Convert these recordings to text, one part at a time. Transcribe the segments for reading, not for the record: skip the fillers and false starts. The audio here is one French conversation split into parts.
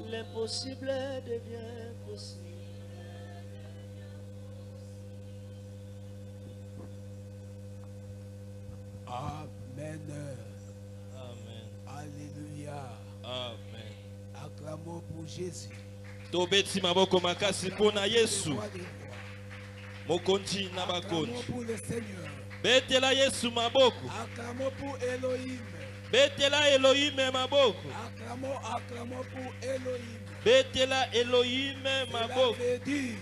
L'impossible devient possible. Amen. Amen. Alléluia. Amen. Acclamons pour Jésus. Tobeti maboko makasi pona Yesu. Mokonzi na bakonzi. Acclamons pour le Seigneur. Betela Yesu maboko. Acclamons pour Elohim. Betela Elohim maboko. Acclamons pour Elohim. Betela Elohim maboko. Cela veut dire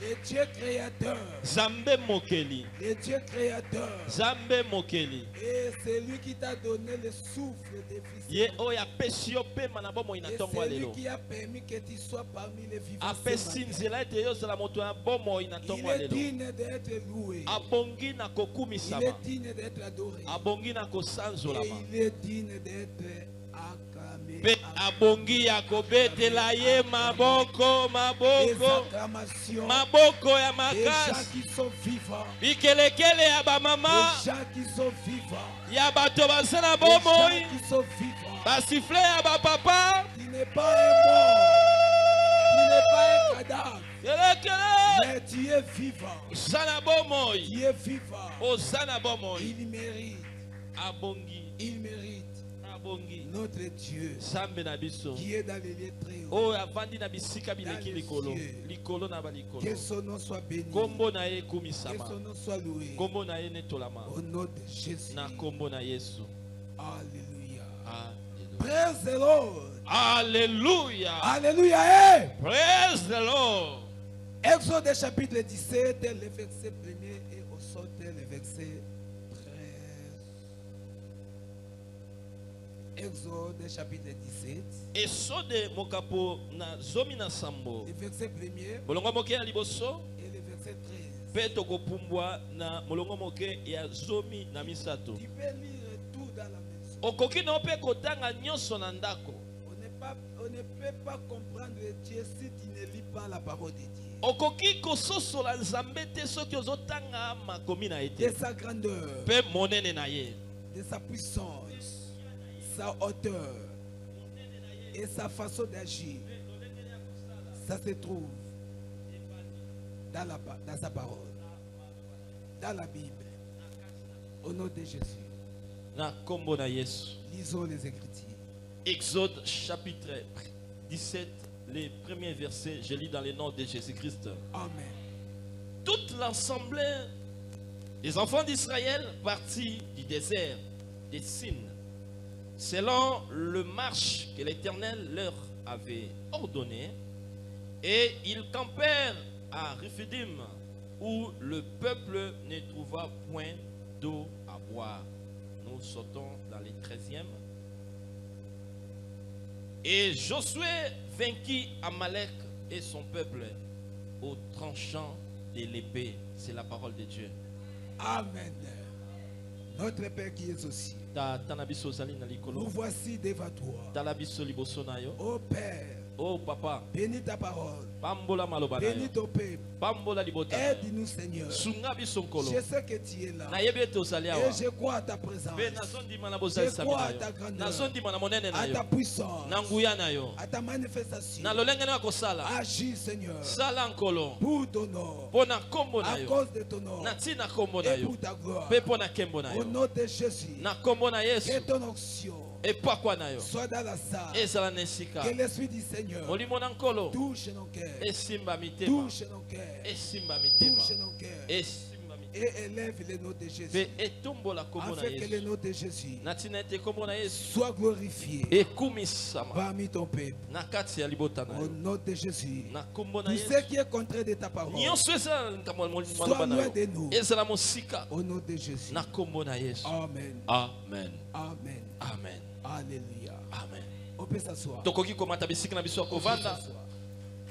le Dieu créateur. Zambe mokeli. Le Dieu créateur. Zambe mokeli. Et c'est lui qui t'a donné le souffle de vie. Ye oya pesio pe manabomo Et inatongo c'est lui lelo. qui a permis que tu sois parmi les vivants. Apesi nzela ete yo zala moto ya bomo Il inatongo est lelo. digne d'être loué. Abongi na Il kokumisama. est digne d'être adoré. Abongi na kosanzolama. Et il est digne d'être acclamé. Pe abongi ya kobetela ye maboko Les maboko acclamations. maboko ya Les gens makasi qui sont vivants. bikelekele ya bamama Les gens qui sont vivants. ya bato baza na Les bomoi gens qui sont vivants. basifle ya bapapa Tu n'es pas un mort. Tu n'es pas un cadavre. kelekele Mais tu es vivant. oza na bomoi Tu es vivant. oza na bomoi Il mérite. abongi Il mérite. abongi Notre Dieu zambe na biso qui est dans les lieux très hauts. oyo avandi na bisika bileki likolo likolo na balikolo Que son nom soit béni. kombo na ye Que ekumisama son nom soit loué. kombo na ye netolama Au nom de Jésus. na kombo na Yesu. Alléluia. Alléluia. Praise the Lord. Alléluia. Alléluia. Hey! Praise the Lord. Exode chapitre 17, le verset 1er et au sort le verset 13. Exode chapitre 17. Esode mokapo na zomi na sambo. Le verset 1er Molongo moke ya liboso. et le verset 13. Pe tokopumbwa na molongo moke ya zomi na misato. Tu peux lire tout dans la maison. Okoki na pe kotanga nyonso na ndako. On ne peut pas comprendre Dieu si tu ne lis pas la parole de Dieu. Okoki kososola nzambe te soki ozotanga makomi na De ete. sa grandeur, Pe monene na ye. de sa puissance, sa hauteur et sa façon d'agir. Ça se trouve dans sa parole, dans la Bible. Au nom de Jésus, Na kombo na Yesu. lisons les Écritures. Exode chapitre 17, les premiers versets, je lis dans le nom de Jésus-Christ. Amen. Toute l'assemblée des enfants d'Israël partis du désert des Sin, selon le marche que l'Éternel leur avait ordonné, et ils campèrent à Rephidim, où le peuple ne trouva point d'eau à boire. Nous sautons dans les 13e. Et Josué vainquit Amalek et son peuple au tranchant de l'épée. C'est la parole de Dieu. Amen. Notre Père qui est aussi, nous voici devant toi. Ô Père, Oh papa, bénis ta parole. pambola maloba na Bénis yo. ton peuple. Pambola libota na yo. Aide-nous, Seigneur. Sunga biso nkolo. Je sais que tu es là. Nayebi ete ozali Et awa. je crois à ta présence, Pe nazondima na bozalisa Je crois na à ta yo. grandeur. Nazondima na monene na à ta yo. puissance, Na nguya na yo. à ta manifestation. Na lolenge na kosala. Agis, Seigneur, Sala nkolo. pour ton nom, Po na kombo na à yo. cause de ton nom, Na tina kombo na et yo. pour ta gloire. Pe po na kembo na Au yo. nom de Jésus, Na kombo na que Yesu. ton onction Epakwa na yo. soit dans la salle. Ezala na esika. Que l'Esprit du Seigneur Molimo na nkolo. touche nos cœurs. Esimba mitema. Touche nos cœurs. Esimba mitema. Touche nos cœurs. Esimba mitema. et élève le nom de Jésus. Pe etombola kombo na Afin que le Yesu. nom de Jésus Na tina ete kombo na Yesu. soit glorifié Ekumisama. parmi ton peuple. Na kati ya libota na Au yo. nom de Jésus. Na kombo na Tout Yesu. ce qui est contraire de ta parole, Nyonso eza nkambo ya sois maloba na loin yo. de nous. Ezala mosika. Au nom de Jésus. Na kombo na Yesu. Amen. Amen. Amen. Amen. Alléluia. Amen. On peut s'asseoir. Tokoki komata bisika na biso ya On peut kovanda. s'asseoir.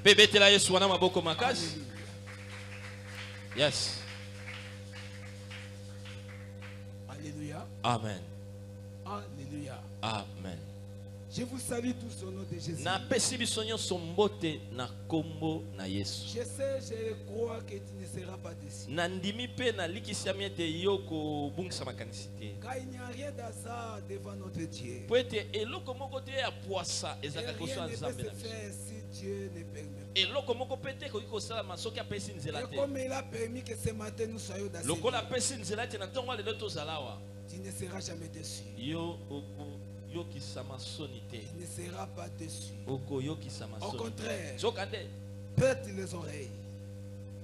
Pe betela Yesu wana maboko makasi. Alléluia. Yes. Alléluia. Amen. Alléluia. Amen. Je vous salue tous au nom de Jésus. Na pesi biso nyonso mbote na kombo na Yesu. Je sais, je crois que tu ne seras pas déçu. Na ndimi pe na likisiami ete yo kobungisa makanisi te. Car il n'y a rien d'hasard devant notre Dieu. Po ete eloko moko te ya poasa Et ezalaka rien koso ya ne peut nzambe se na biso. faire si Dieu ne permet pas. Eloko moko pe te ekoki kosalama soki apesi nzela Et te. comme il a permis que ce matin nous soyons dans Lokola cette vie, apesi nzela te na ntongo ya lelo tozala awa. tu ne seras jamais déçu. Yo okokisama soni te. Tu ne seras pas déçu. Okoyokisama Au soni. contraire, Soka nde prête les oreilles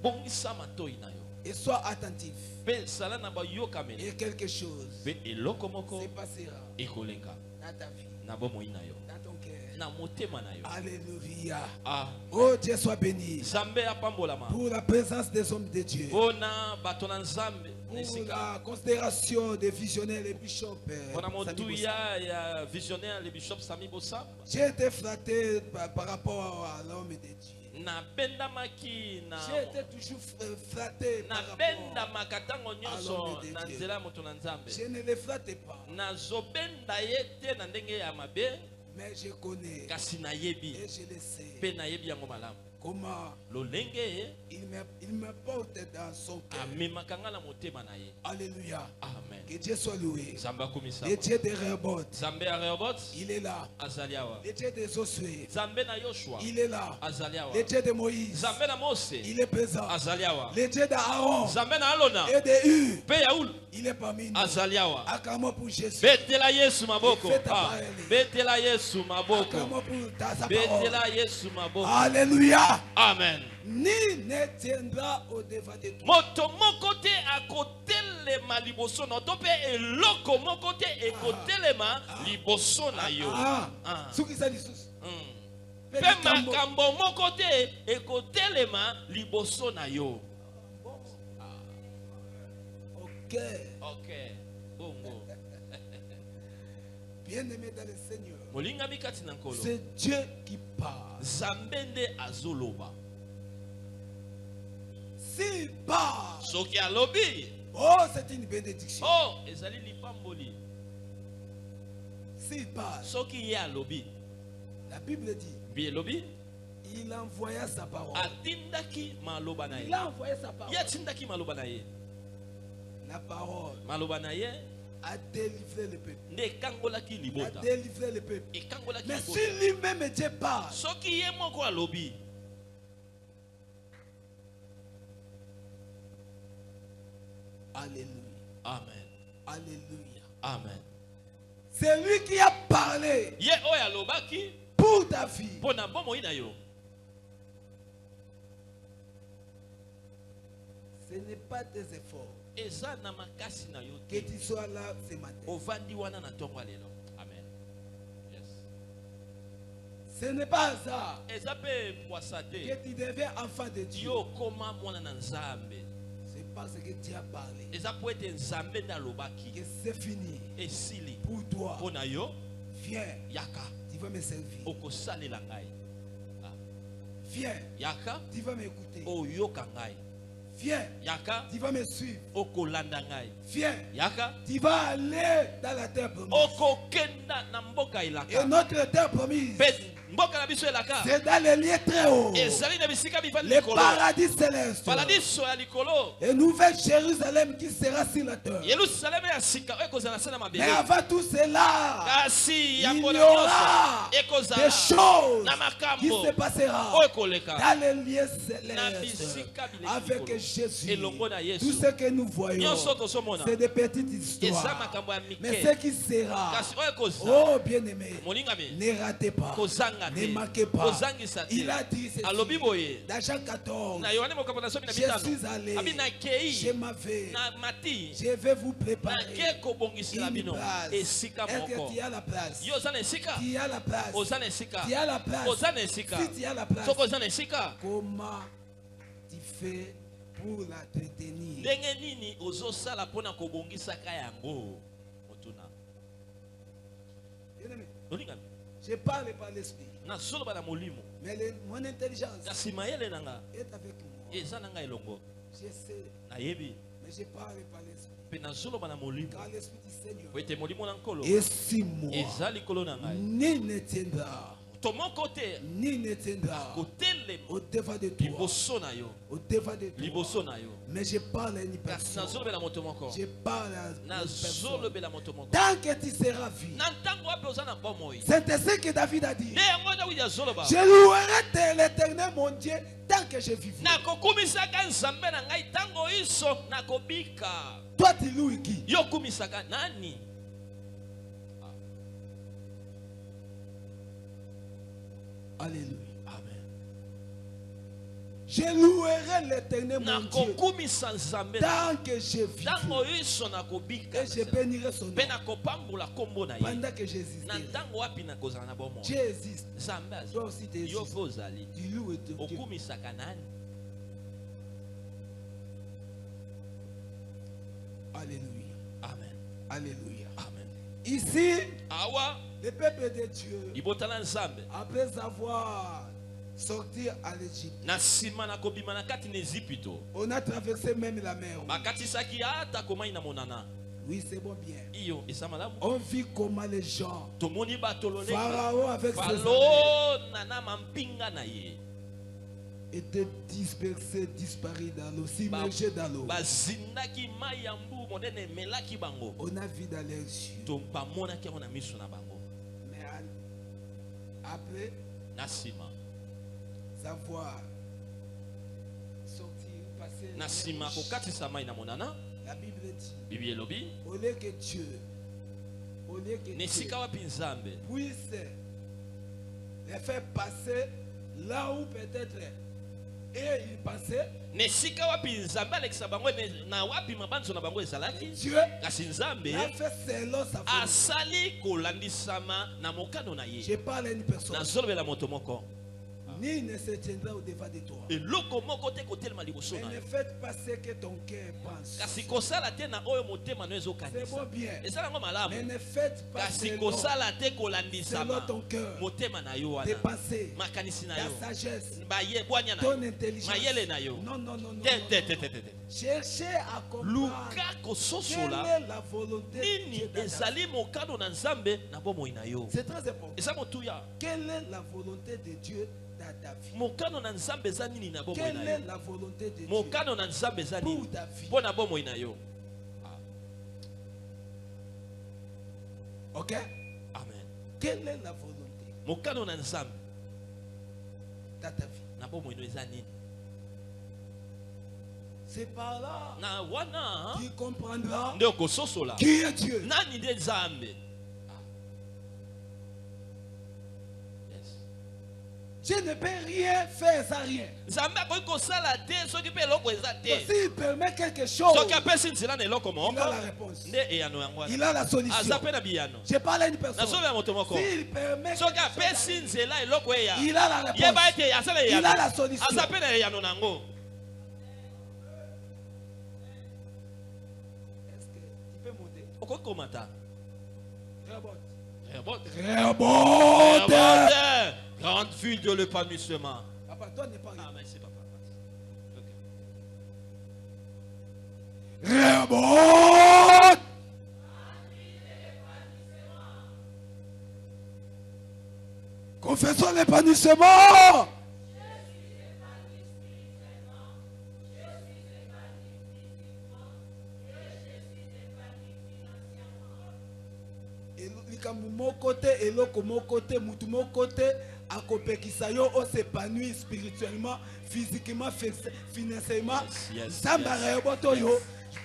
bongisa matoi na yo. et sois attentif. Pe sala na bayokameli. Et quelque chose Pe eloko moko se passera ekolenga dans ta vie, na bomoi na yo. dans ton cœur. Na motema na yo. Alléluia. Ah, Oh Dieu soit béni Nzambe apambolama. pour la présence des hommes de Dieu. Pona bato na Nzambe na Pour esika. la considération des visionnaires et bishops. Pona Sami Bossa. motuya ya visionnaire le bishop Sami Bossa. J'ai été flatté par rapport à l'homme de Dieu. Na bendamaki na J'ai été toujours flatté na par rapport. bendamaka ntango nyonso l'homme de na Dieu. nzela ya moto na Nzambe. Je ne le flattais pas, Nazobenda ye te na ndenge ya mabe mais je connais kasi nayebi et je le sais mpe nayebi yango malamu. comment Lolenge il me porte dans son cœur. amemaka nga na motema na ye. Alléluia. Amen. Que Dieu soit loué. Nzambe akomisa. Le Dieu de Rehoboth, Nzambe ya Rehoboth il est là. azali awa. Le Dieu de Josué, Nzambe na Yoshua il est là. azali awa. Le Dieu de Moïse, Nzambe na Mose il est présent. azali awa. Le Dieu d'Aaron Nzambe na Alona et de Hu, mpe ya Ulu il est parmi nous. azali awa. Acclamons pour Jésus. Betela Yesu maboko. Fais ta Ah, parole. betela Yesu maboko. Acclamons pour sa parole. Betela Yesu maboko. Alléluia. Amen. Ni ne tiendra au devant de toi. Moto moko te akotelema liboso na to mpe eloko moko te ekotelema liboso na yo. Ah, Ah. soki ça lisusu. Mpe makambo moko te ekotelema liboso na yo. Ok. Ok, bongo. Bien-aimé dans le Seigneur, Molingami kati na nkolo. c'est Dieu qui parle. Nzambe nde azoloba. S'il parle, Soki alobi, oh, c'est une bénédiction. oh, ezali lipamboli. S'il parle, Soki ye alobi, la Bible dit, bi elobi, il envoya sa parole. atindaki maloba na ye. Il a envoyé sa parole. Ye atindaki maloba na ye. La parole Maloba na ye a délivré le peuple. nde ekangolaki Il a libota. délivré le peuple. Ekangolaki Mais libota. si lui-même Dieu parle, Soki ye moko alobi, alléluia, amen, alléluia. amen. C'est lui qui a parlé Ye oyo alobaki pour ta vie. mpo na bomoi na yo. Ce n'est pas tes efforts Eza na makasi na yo que te. tu sois là ce matin. Ovandi wana na ntongo ya lelo. Amen. Yes. Ce n'est pas hasard Eza mpe pwasa que te. tu deviens enfant de Dieu. Yo koma mwana na Nzambe. C'est parce que Dieu a parlé. Eza po ete Nzambe nde alobaki. Que c'est fini Esili. pour toi. Mpo na yo, Viens, yaka. tu vas me servir. Okosalela ngai. Ah. Viens, Yaka. tu vas m'écouter. Oyoka ngai. Viens, Yaka. tu vas me suivre. Okolanda ngai. Viens, Yaka. tu vas aller dans la terre promise. Okokenda na mboka Et elaka. notre terre promise, Mpe mboka na biso elaka. c'est dans les lieux très hauts. Ezali na bisika bifandi Le likolo. paradis céleste. Paradiso ya likolo. Et nouvelle Jérusalem qui sera sur la terre. Yerusalemu ya sika oyo ekozala na se na Mais mabele. avant tout cela, Kasi il yango y na nyonso aura des ekozala choses na qui makambo se passera oyo ekoleka dans les lieux na célestes bisika bileki avec likolo. Jésus. Elongo na Yesu. Tout ce que nous voyons, Nyonso tozomona c'est des petites eza histoires. makambo ya Mais mike. ce qui sera, Kasi oyo ekozala oh bien-aimé, molingami ne ratez pas. kozanga kozanga Ne te manquez pas. kozangisa Il te a dit ceci. alobi boye Dans Jean 14, na Yohane mokambo na somi na je bitano suis allé, abi nakei je m'en vais, na mati je vais vous préparer nake kobongisela une bino place. esika Est-ce que moko tu as la place? yo oza na esika Tu as la place. oza na esika Tu as la place. oza na esika Si tu as la place, soki oza na esika comment tu fais pour l'entretenir? ndenge nini ozosala mpona kobongisaka yango motuna Bien-aimé, olingami je parle par l'esprit, nazoloba na molimo mais mon intelligence kasi mayele na nga est avec moi. eza na ngai elongo Je sais, nayebi mais je parle par l'esprit. mpe nazoloba na molimo Car l'esprit du Seigneur po ete molimo na nkolo est sur moi. eza likolo na ngai Nul ne tiendra, to moko te nul ne tiendra kotelema au devant de toi. liboso na yo Au devant de liboso toi. na yo Mais je parle à une kasi personne. nazolobela moto moko Je parle à une personne. nazolobela moto moko Tant que tu seras vu. na ntango wapi oza na bomoi C'est ce que David a dit. nde yango dawidi azoloba Je louerai l'éternel mon Dieu tant que je vivrai. nakokumisaka nzambe na ngai ntango iso nakobika Toi tu loues qui? yo okumisaka nani Alléluia. amen Je louerai l'éternel mon Dieu nakokumisa nzambe na tant que je ntango vivrai. iso nakobika Et je bénirai son nom mpe nakopambola nkombo na ye pendant que na j'existerai. ntango wapi nakozala na bomoi Dieu existe. nzambe Toi aza aussi tu yo existes. mpe ozali Tu loues ton Dieu. okumisaka nani Alléluia. amen Alléluia. amen Ici, awa le peuple de Dieu, libota na nzambe après avoir sorti à l'Égypte, na nsima na kobima na kati na ezipito on a traversé même la mer. bakatisaki ata komai na monana Oui, c'est bon bien. iyo eza malamu On vit comment les gens, tomoni bato lolenge Pharaon avec ses armées, falona na mampinga na ye étaient dispersés, disparus dans l'eau, submergés dans l'eau. bazindaki mai ya mbu monene emelaki bango On a vu dans leurs yeux. to bamonaki yango na miso na bango Mais après na nsima savoir sortir, passer, na nsima kokatisa mai na monana la Bible dit, bibi elobi au lieu que Dieu, au lieu que na Dieu esika wapi nzambe puisse les faire passer là où peut-être et ils passaient, na esika wapi nzambe alekisa bango na wapi mabanzo na bango ezalaki Dieu kasi nzambe l'a fait selon sa volonté. asali kolandisama na mokano na ye Je parle à une personne. nazolobela moto moko Nul ne se tiendra au devant de toi. eloko moko te kotelema liboso Mais na ne yo faites pas ce que ton cœur pense. kasi kosala te na oyo motema no C'est ezokanisa bon bien. eza yango Mais malamu ne faites pas kasi selon kosala te selon kolandisama ton cœur, motema na yo tes wana pensées, makanisi na ta yo sagesse, bwanya na ton yo intelligence. mayele na yo Non, non, non, non. te non, te non, te non. te te te Cherchez à comprendre luka quelle kososola est la volonté de nini Dieu dans ta vie. ezali mokano na nzambe na bomoi na yo C'est très important. eza motuya Quelle est la volonté de Dieu dans ta vie? mokano na nzambe eza nini na bomoi Quelle na est yo la volonté de Dieu mokano na nzambe eza pour nini ta vie? mpo na bomoi na yo Ok? amen Quelle est la volonté mokano na nzambe dans ta vie? na bomoi no eza nini C'est par là na wana tu comprendras nde okososola qui est Dieu. nani nde nzambe Yes. Dieu ne peut rien faire sans rien. nzambe akoki kosala te soki mpe eloko eza te S'il permet quelque chose, soki apesi nzela na eloko il a moko la réponse. nde eyano yango wana Il a la solution. aza mpe na biyano Je parle à une personne. nazoloba moto moko S'il permet soki quelque chose, apesi nzela eloko eya il a la réponse. yeba ete asala Il eyano a la solution. aza mpe na eyano na yango Est-ce que tu peux monter? okoki komata Rehoboth. Rehoboth. Rehoboth. Rehoboth. Grande ville de l'épanouissement. Papa, toi n'est pas Ah, mais c'est papa. Ok. Rehoboth. Confessons l'épanouissement. likambo moko te eloko moko te mutu moko te akopekisa yo s'épanouir spirituellement, physiquement, financièrement. Nzambe Rehoboth oyo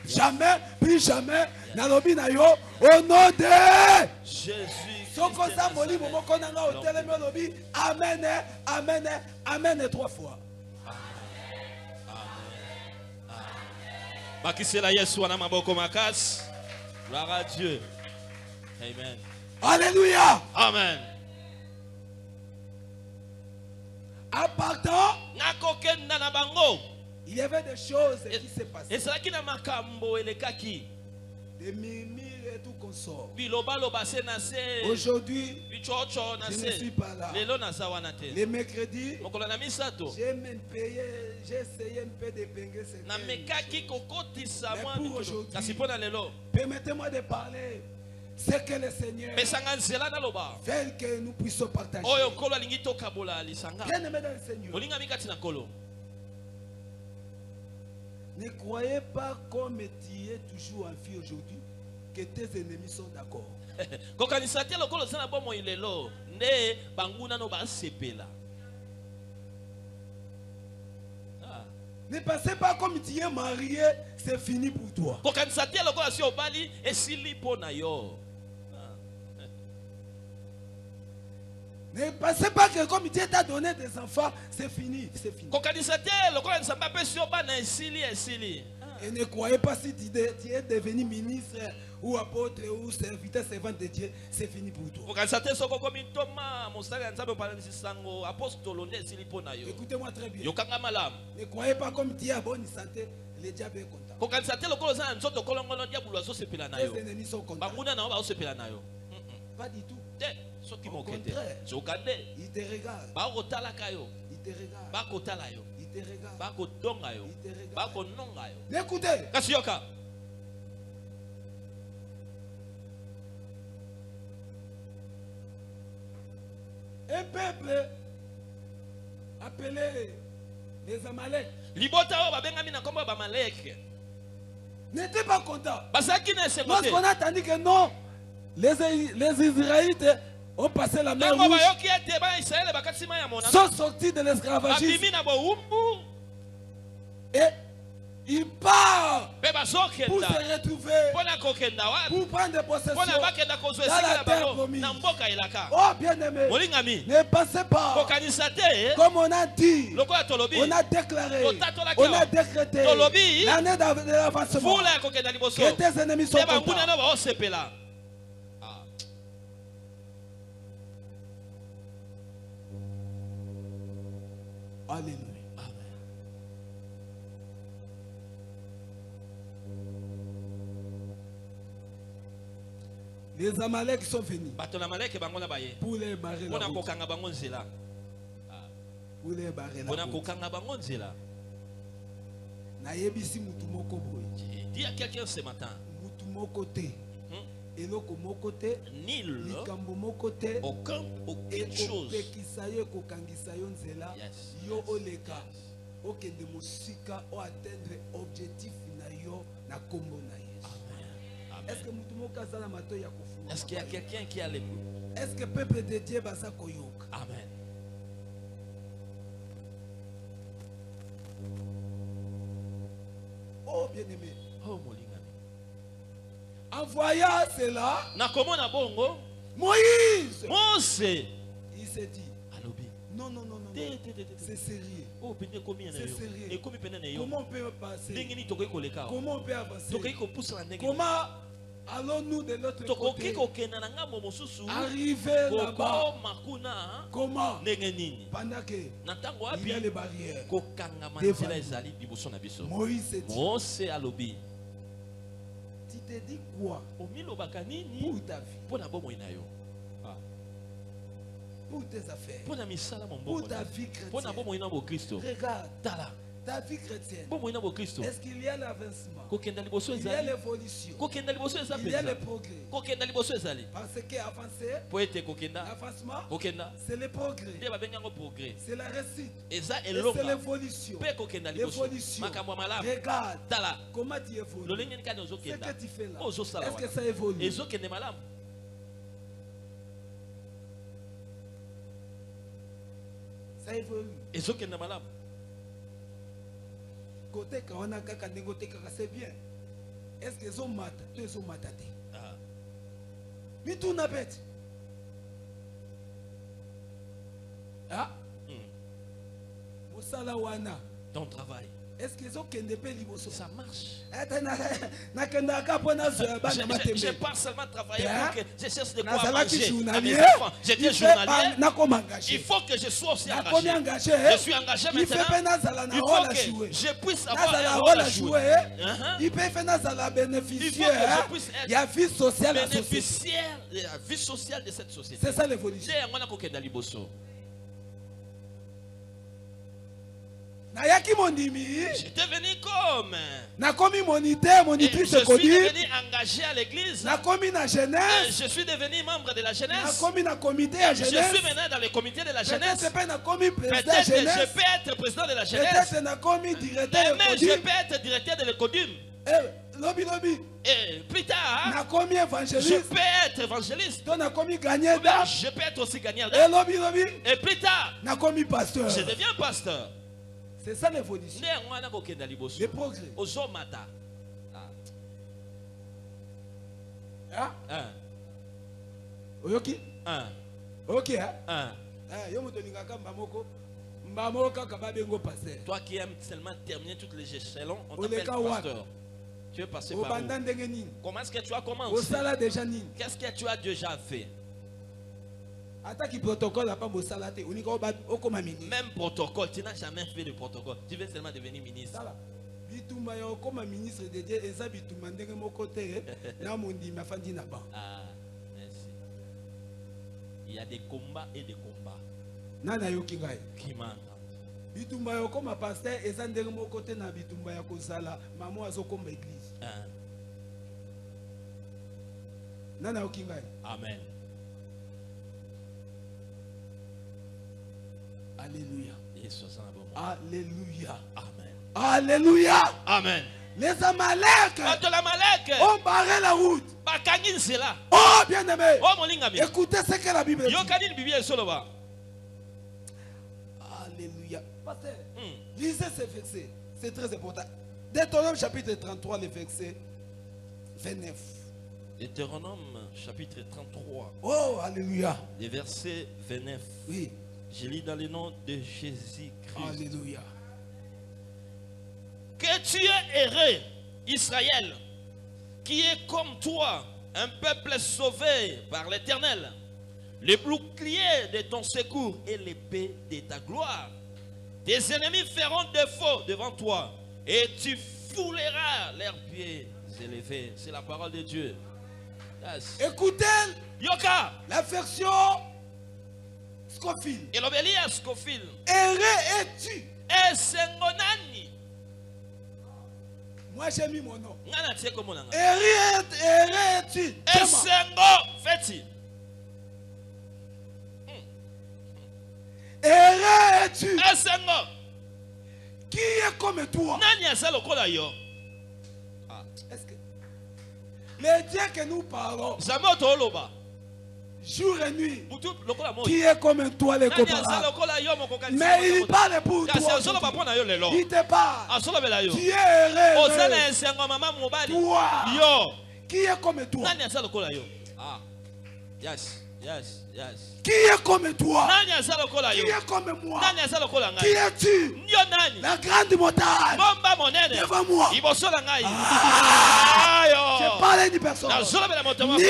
jamais, plus jamais nalobi na yo au nom de Jésus Soko za molimo moko nanga otelemi olobi amen, amen, amen 3 fois. Bakisela Yesu wana maboko makasi. Gloire à Dieu. Amen. Alléluia. Amen. En partant, Nakokenda na bango. il y avait des choses qui se passaient. Ezalaki na makambo elekaki. Des murmures et tout consort. Biloba loba se na se. Aujourd'hui, Bichocho na je se. ne suis pas là. Lelo na sawana te. Les mercredis, Mokolo na misato. j'ai même payé, j'ai essayé un peu de penger ce Na mekaki kokotisa Mais mwa pour mikolo. aujourd'hui, Kasi pona lelo. Permettez-moi de parler. C'est que le Seigneur Pesanga nzela na loba. veut que nous puissions partager. Oyo kolo alingi tokabola lisanga. Bien aimé dans le Seigneur, Molinga mikati na kolo. ne croyez pas comme tu es toujours en vie aujourd'hui que tes ennemis sont d'accord. Kokanisa te lokolo sana bomo ilelo. Ne banguna no ba sepela. Ne pensez pas comme tu es marié, c'est fini pour toi. Kokanisa te lokolo si obali esili pona yo. Ne pensez pas que comme Dieu t'a donné des enfants, c'est fini, c'est fini. Kokanisa te lokolo nsamba pe si obana esili. Et ne croyez pas si tu es devenu ministre ou apôtre ou serviteur, servant de Dieu, c'est fini pour toi. Kokanisa te soko komi toma mosala ya nzambe pala nsisango apostolo nde esili pona yo. Écoutez-moi très bien. Yokanga malamu. Ne croyez pas comme tu es à bonne santé, le diable est content. Kokanisa te lokolo sana nzoto kolongono diabulu azosepela na yo. Les ennemis sont contents. Banguna na ba osepela na yo. Pas du tout. Te soki Au mokete. contraire. Zokande. Ils te regardent. Ba kotalaka yo. Ils te regardent. Ba kotala yo. Ils te regardent. Ba kotonga yo. Ils te regardent. Ba kononga yo. Écoutez, Kasi yoka. un peuple appelé les Amalek Libota o babengami na kombo ba Malek. n'était pas content. Basaki na sekote. Lorsqu'on a entendu que non, les Israélites ont passé la mer Tango ba Rouge, yoki ete ba Israël bakatima ya mona. sont sortis de l'esclavagisme Babimi na bo umbu. et ils partent Be pour bazokenda. se retrouver, Pona kokenda wapi? pour prendre possession Pona bakenda kozwa dans esika la na terre bango promise. na mboka elaka. Oh bien-aimé, Molingami. ne pensez pas, Kokanisa te. comme on a dit, Lokola tolobi. on a déclaré, Totatolaki on a yo. décrété Tolobi. l'année d'avancement Fula ya kokenda liboso. que tes ennemis sont Te banguna contents. na ba osepela. Alléluia. Les Amalek sont venus Bato na Malek bango na baye. pour les barrer la Pona route. kokanga bango nzela. Pour les barrer la Pona route. kokanga bango nzela. Nayebisi mutu moko boye. Dis à quelqu'un ce matin. Mutu moko te. Eloko moko te. Nil. Likambo moko te. Aucune chose. Ekopekisa yo ekokangisa yo nzela. Yes. Yo oleka. Okende mosika o atteindre objectif na yo na kombo na Yesu. Est-ce que mutu moko azala mato ya kofunga? Est-ce qu'il y a quelqu'un qui a l'écoute? Est-ce que peuple de Dieu baza koyoka? Amen. Oh bien-aimé. Oh molingami. En voyant cela, Nakomona bongo. Moïse, Mose. il s'est dit, Alobi. non, non, non, non, c'est sérieux. Oh pende komi na C'est yo. sérieux. E komi pende na yo. Comment on peut passer? Ndenge ni tokoki koleka. Comment on peut avancer? Tokoki kopusa na ndenge. Comment allons-nous de l'autre Tokoki côté kokenda na ngambo mosusu. arriver là-bas? Koko makuna. Comment? Ndenge nini? Pendant que Na tango il y a wapi? les barrières. Kokanga Devant manzela nous. ezali liboso na biso. Moïse s'est dit, Mose alobi. tu te dis quoi Omilobaka nini? pour ta vie, Pona bomoi na yo. pour tes affaires, Pona misala mo pour mbongo. ta vie Pona chrétienne? bomoi na bo Kristo. Regarde, Tala. ta vie chrétienne. Bomoi na bo Kristo. Est-ce qu'il y a l'avancement? Kokenda liboso Il y a ezali. l'évolution. Kokenda liboso Il y a ezali. le progrès. Kokenda liboso ezali. Parce qu'avancer, Po ete kokenda. l'avancement, Kokenda. c'est le progrès. Nde babengango progrès. C'est la réussite. Eza Et c'est elonga. l'évolution. Pe kokenda liboso. L'évolution. Makambo malamu. Regarde Tala. comment tu évolues. Lolenge ni kani Ce ozokenda. que tu fais là, Ozosala est-ce que wana. ça évolue? Ezokende malamu. Ça évolue. Ezokende malamu. Côté kawana kaka ndenge kaka c'est bien. Est-ce que zo mata? Tu zo mata te. Ah. Mituna bête. Ah. Mosala wana. Ton travail. Est-ce qu'ils ont qu'un épée liboso? Ça marche. Je Je pars seulement travailler pour que je cherche de quoi Nazala manger ki à mes journalier. enfants. J'étais journalier. Il Il faut que je sois aussi engagé. engagé. Je suis engagé Il fait maintenant. Il faut que je puisse avoir un rôle à jouer. Il peut faire nazala bénéficiaire. Il faut que je puisse être Il y a vie sociale à la société. bénéficiaire de la vie sociale de cette société. C'est ça l'évolution. Nayaki monimi. J'étais venu comme. Nakomi moniteur, monitrice Je suis codie. devenu engagé à l'église. Nakomi na jeunesse. Je suis devenu membre de la jeunesse. Nakomi na comité à Je jeunesse. suis maintenant dans le comité de la jeunesse. Peut-être pas nakomi président Peut-être que je jeunesse. peux être président de la jeunesse. Peut-être nakomi directeur Mais codie. je peux être directeur de l'écodum. Lobby lobby. Et plus tard, Nakomi je évangéliste. peux être évangéliste. Donc nakomi gagné d'âme. Je peux être aussi gagnant. Et lobby lobby. Et plus tard, Nakomi pasteur. je deviens pasteur. C'est ça l'évolution. Le progrès. Ozomata. Hein? Un. Oyoki? Un. Ok, hein? Un. Yo moto lingaka mbamoko. Mbamoko kababengo pasteur. Toi qui aimes seulement terminer toutes les échelons, on Oleka t'appelle wa. pasteur. Tu es passé par où? Obanda ndenge nini? Comment est-ce que tu as commencé? Osala déjà nini? Qu'est-ce que tu as déjà fait? Attaque protocole n'a pas mosala te. Onika okoma ministre. Même protocole, tu n'as jamais fait de protocole. Tu veux seulement devenir ministre. Sala. Bitumba yo koma ministre de Dieu eza bitumba ndenge moko te na mondi mafandi na ba. Ah, merci. Il y a des combats et des combats. Nana yoki ngai. Qui m'entend? Bitumba yo koma pasteur eza ndenge moko te na bitumba ya kozala mamo azokoma église. Ah. Nana yoki ngai. Amen. Alléluia. Alléluia. Amen. Alléluia. Amen. Les Amalek ont barré la route. Oh bien-aimé. Écoutez ce que la Bible dit. Alléluia. Pasteur, lisez ces versets. C'est très important. Deutéronome chapitre 33, le verset 29. Deutéronome chapitre 33. Oh, alléluia. Le verset 29. Oui. Je lis dans le nom de Jésus-Christ. Alléluia. Que tu aies erré, Israël, qui est comme toi, un peuple sauvé par l'Éternel, le bouclier de ton secours et l'épée de ta gloire. Tes ennemis feront défaut devant toi et tu fouleras leurs pieds élevés. C'est la parole de Dieu. Yes. Écoutez Yoka, la version Scofield. et l'obélie à Scofield. Erré es-tu? Et sengonani. Moi j'ai mis mon nom. Ngana tie comme on Erré es-tu? Et sengo feti. Erré es-tu? Et sengo. Qui est comme toi? Nani asa lokola yo. Est-ce que les dieux que nous parlons Zamoto oloba. jour et nuit, Butu lokola mo. qui est comme toi les Nani asa copains? lokola yo mo kokani. Mais il parle pour Kasi toi. azolo ba pona yo lelo. Il te parle. Azolo bela yo. Tu es erré. Ozana esengo mama mobali. Toi. Yo. Qui est comme toi? Nani asa lokola yo. Ah. Yes. Yes. Yes. Qui est comme toi? Nani asa lokola Qui yo. est comme moi? Nani asa lokola Qui ngai. es-tu? Yo nani. La grande montagne Bomba monene. devant moi. Iboso na ngai. Je Ayo. parle d'une personne. Nazolo bela moto moko. Ni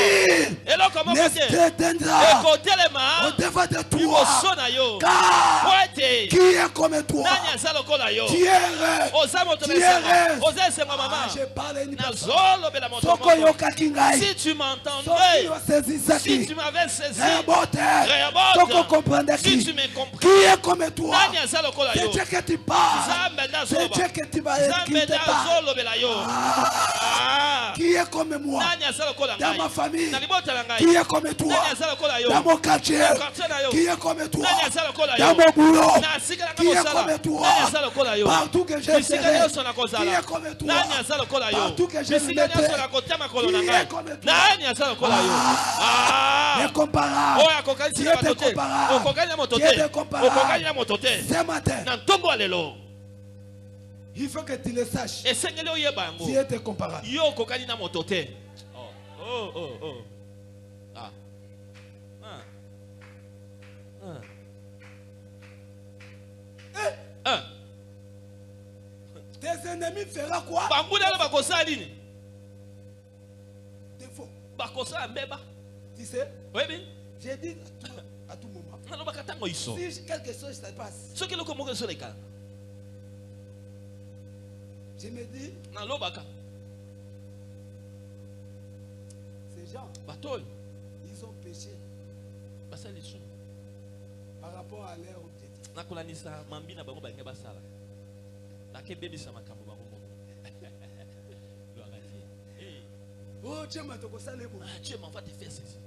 Eloko moko ne te. t'éteindra Ekotelema. au-devant de toi. Iboso na yo. Car Wete. qui est comme toi? Nani asa lokola yo. Tu es erré. Oza moto Tu es mesengo. erré. Oza esengo mama. Je parle d'une personne. Nazolo bela moto Soko moko. yokaki ngai. Si tu Soki m'entendrais, osezisaki. si tu m'avais saisi, Rehoboth. Rehoboth. Soko comprendaki. si tu me comprends, Qui est comme toi? nani aza lokola C'est yo. Dieu que tu parles. Zambe nda C'est zoloba. Dieu que tu vas qui Zambe te nda parle. zolobela yo. Ah. Qui est comme moi? Nani aza lokola Dans ngai. ma famille. Na libota na Qui ngai. est comme toi? Nani aza lokola yo. Dans mon quartier. Na quartier na yo. Qui est comme toi? Nani aza lokola yo. Dans mon boulot. Na sika na Qui est kosala. comme toi? Nani aza lokola yo. Partout que je Bisika serai. nyonso na Qui kozala. est comme toi? Nani aza lokola yo. Partout que je Bisika me nyonso na kotya makolo na Qui ngai. est comme toi? Nani aza lokola yo. Ah. Incomparable. Oyo akokani Qui sika est bato te. incomparable? Okokani na moto Qui est te. incomparable? Okokani na moto te. Ce matin, Na ntongo ya lelo. il faut que tu le saches. Esengeli oyeba yango. Tu es incomparable. Yo okokani na moto te. Oh. Ah. Tes ennemis feront quoi? Banguna ba kosa nini? Défaut. Ba kosa mbeba. Tu sais? Oui oui. J'ai dit à tout moment. Na ba katango iso. Si quelque chose se passe, Ce que le komo so leka. je me dis, Na lobaka. ces gens, Batol. ils ont péché Basali so. par rapport à leur objectif. Na kolanisa mambi na bango bange basala. Na ke bebisa makambo bango. Gloire à Dieu. Eh, Oh, Dieu m'a toko ça les mots. Dieu m'envoie te faire ceci.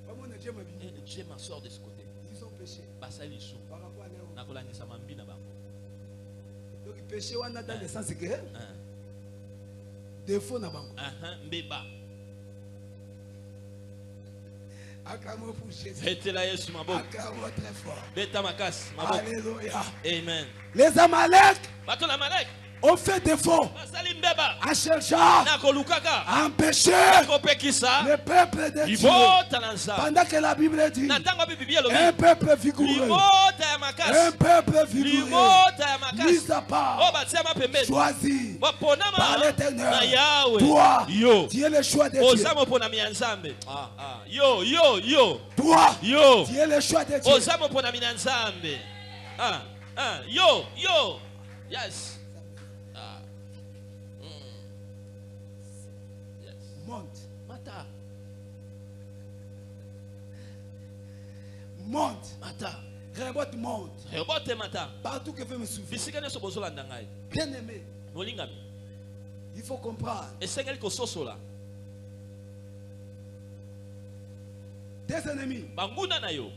Pas mon Dieu m'a Et dit. Dieu m'en sort de ce côté. Ils ont péché Basali so. par rapport à leur objectif. Na kolanisa mambi na bango. Donc, péché, on a dans le sens que Hein. défaut na bango. Mbeba. Acclamons pour Jésus. Betela Yesu maboko. Acclamons très fort. Beta makasi maboko. Alléluia. Amen. Les Amalek Bato na Malek. ont fait défaut Basali mbeba. en cherchant Na kolukaka. à empêcher Kopekisa. le peuple de Dieu. Libota na nzambe. Pendant que la Bible dit Na ntango Biblia lobi. un peuple vigoureux, Libota ya un makasi. peuple vigoureux, Libota ya makasi. mis à part, O batia mapembeni. choisi Bapona par ma. l'Éternel. Na Yahweh. Toi, Yo. tu es le choix de Dieu. Ozamo pona mi nzambe. Yo. Toi, Yo. tu es le choix de Dieu. Ozamo pona mi nzambe. Yo. Yes. Yes. Monte, Mata. Rebote monte. Rebote mata. Partout que veut me souffrir. Bisika neso bozolanda ngai. Bien aimé, Molingami. il faut comprendre. Esengeli kososola. Tes ennemis, Banguna na yo.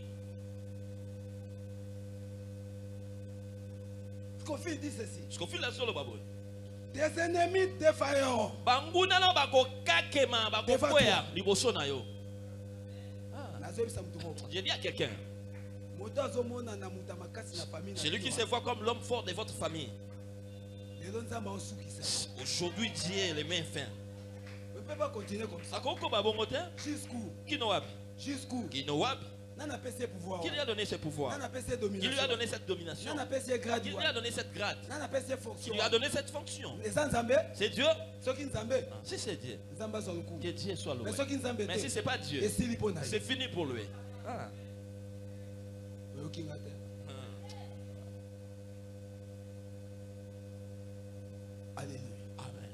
Scofield dit ceci. Skofila solo baboy. Tes ennemis défailleront. Banguna na bakokakema bakokwea liboso na yo. J'ai dit à quelqu'un, celui qui se voit comme l'homme fort de votre famille, aujourd'hui Dieu est les mains fins. On ne peut pas continuer comme ça. Jusqu'où Qui lui a donné ce pouvoir? Qui lui a donné cette domination? Qui lui a donné cette grade? Qui lui a donné cette fonction? C'est Dieu? Si c'est Dieu, que Dieu soit loué. Mais si ce n'est pas Dieu, c'est fini pour lui. Alléluia. Amen.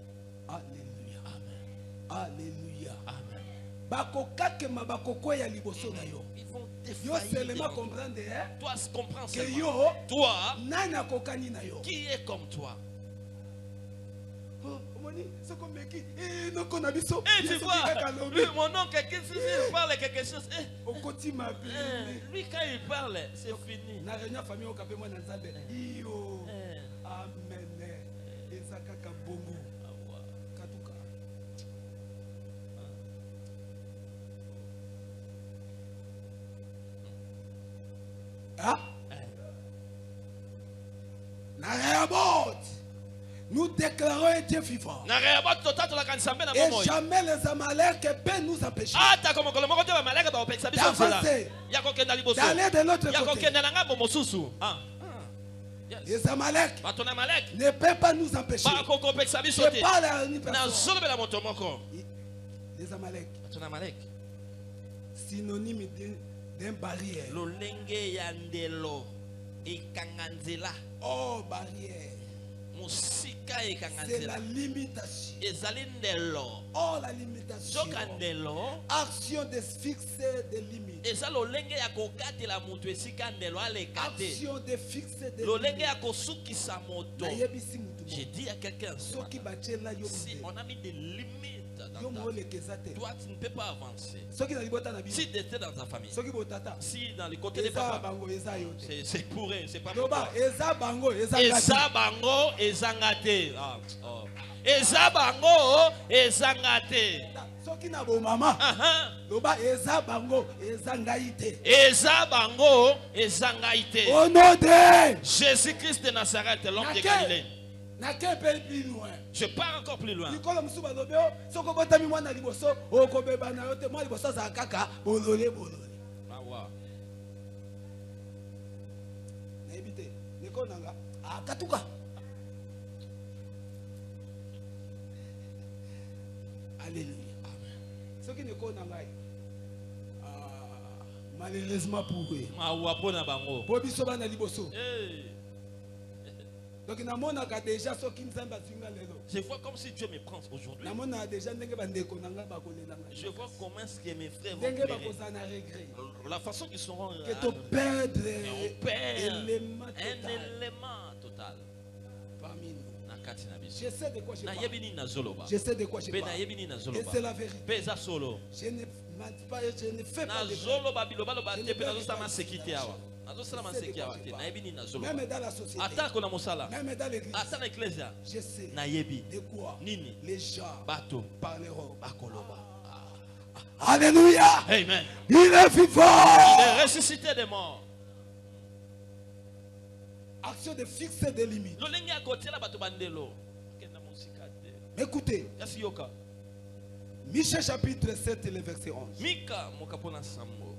Alléluia. Amen. Alléluia. Amen. Bakokakema bakokwea liboso na yo. Ils vont Yo seulement comprendre toi comprends que seulement. yo Toi, nana kokani na yo. qui est comme toi? Oh, omoni, c'est comme qui noko na biso. Et tu vois, lui, mon oncle, il parle quelque chose. Okoti ma Lui, quand il parle, c'est fini. Na réunion famille okape moi na Nzambe. Iyo. Amen. Ezaka kabongo. Katuka. Nous déclarons un Dieu vivant. Et jamais les Amalek peuvent nous empêcher d'avancer, d'aller de l'autre côté. Les Amalek ne peuvent pas nous empêcher. Je parle à une personne. Les Amalek, synonyme d'un barrière. Oh, barrière. C'est la limitation. Oh, la limitation. Action de fixer des limites. Action de fixer des limites. J'ai dit à quelqu'un, si on a mis des limites dans ta vie, toi tu ne peux pas avancer. Si tu étais dans ta famille, si dans le côté des papas, c'est pour eux, c'est pas pour toi. Eza bango, ezangate. Eza bango, ezangate. Soki na bo mama. Loba eza bango, ezangaite. Eza bango, ezangaite. Au nom de Jésus-Christ de Nazareth, l'homme de Galilée. Je pars encore plus loin. Alléluia. Ce qui ne connaît pas. Malheureusement pour eux. Pour biso bana liboso. Donc namona ka déjà ce qui nzamba zinga lelo. Je vois comme si Dieu me prend aujourd'hui. Namona déjà ndenge bandeko nanga bakolelanga. Je vois comment est-ce que mes frères vont ndenge pleurer. bakozana regret. La façon qu'ils seront Que to perdre on perd un total élément total. parmi nous. Nakati na biso. Je sais de quoi je Na parle. yebini na zoloba. Je sais de quoi je Pe na parle. yebini na Et zoloba. c'est la vérité. Peza solo. Je ne fais pas Na de zoloba biloba loba Je ne te pe na peux zosala pas masekite awa. Na zosala masekite awa te. Na yebini na zoloba. même dans la société. Atako na mosala. Même dans l'église. Ata na ecclesia. Je sais Na yebi. de quoi Nini. les gens Bato. parleront. Bakoloba. Alléluia. Amen. Il est vivant. Il est ressuscité des morts. Action de fixer des limites. Lolenge akotela bato bandelo. Kenda musika te. Écoutez, Kasi yoka. Michée chapitre 7 et le verset 11. Mika mokapona sambo.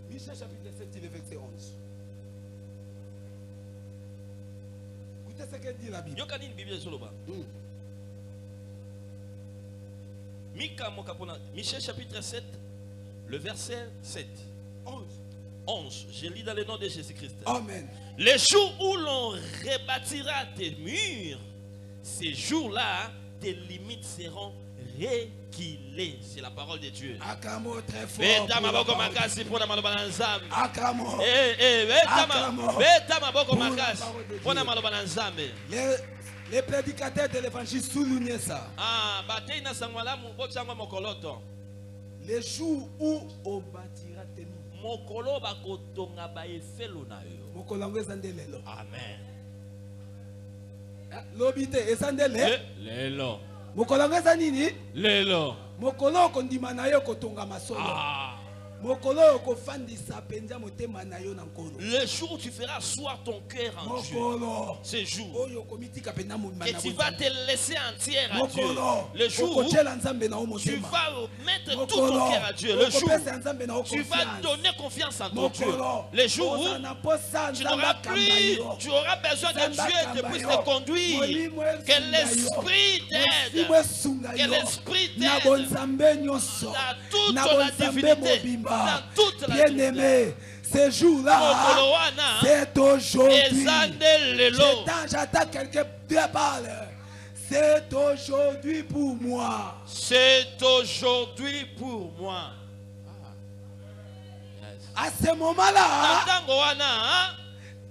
Michée chapitre 7 et le verset 11. Écoutez ce que dit la Bible. Yoka nini Bible ezoloba. Mika mokapona. Michée chapitre 7, le verset 7. 11. 11. Je lis dans le nom de Jésus-Christ. Amen. Les jours où l'on rebâtira tes murs, ces jours-là, tes limites seront réquilées. C'est la parole de Dieu. Akamo très fort. Beta pour la maboko parole. makasi pona maloba na nzambe. Akamo. Beta maboko Pour la makasi parole de Dieu. pona maloba na nzambe. Les prédicateurs de l'évangile soulignent ça. Ah, batei na sangwala mu botsango mokoloto. Les jours où on bâtira tes murs. Mokolo bakotonga ba efelo na yo. Mokolango ezandele lo. Amen. Lobite ezandele. Lelo. Mokolango ezanini? Lelo. Mokolo kondima na yo kotonga masolo. Ah. Mokolo kofandisa penza motema na yo na nkolo. Le jour où tu feras asseoir ton cœur en Dieu. Mokolo. Ce jour. Oyo komitika pena mo Et tu vas te laisser entière à Dieu. Mokolo. Le jour où Okochela nzambe na o tu motema. vas mettre tout Mokolo. ton cœur à Dieu. Le jour Okopesa nzambe na o où tu vas confiance. donner confiance en ton Dieu. Mokolo. Le jour où Ozana posa tu nzambe n'auras akamba plus, yo. tu auras besoin que Dieu te puisse te conduire. Que l'Esprit t'aide. Que l'Esprit Na t'aide. bonzambe nyonso. Dans toute Na la bonzambe divinité. mobimba. Dans toute la Bien-aimé, ce jour-là, Mokolo wana, c'est aujourd'hui. ezande lelo. J'attends quelqu'un de parle. C'est aujourd'hui pour moi. C'est aujourd'hui pour moi. À ce moment-là, Natango wana,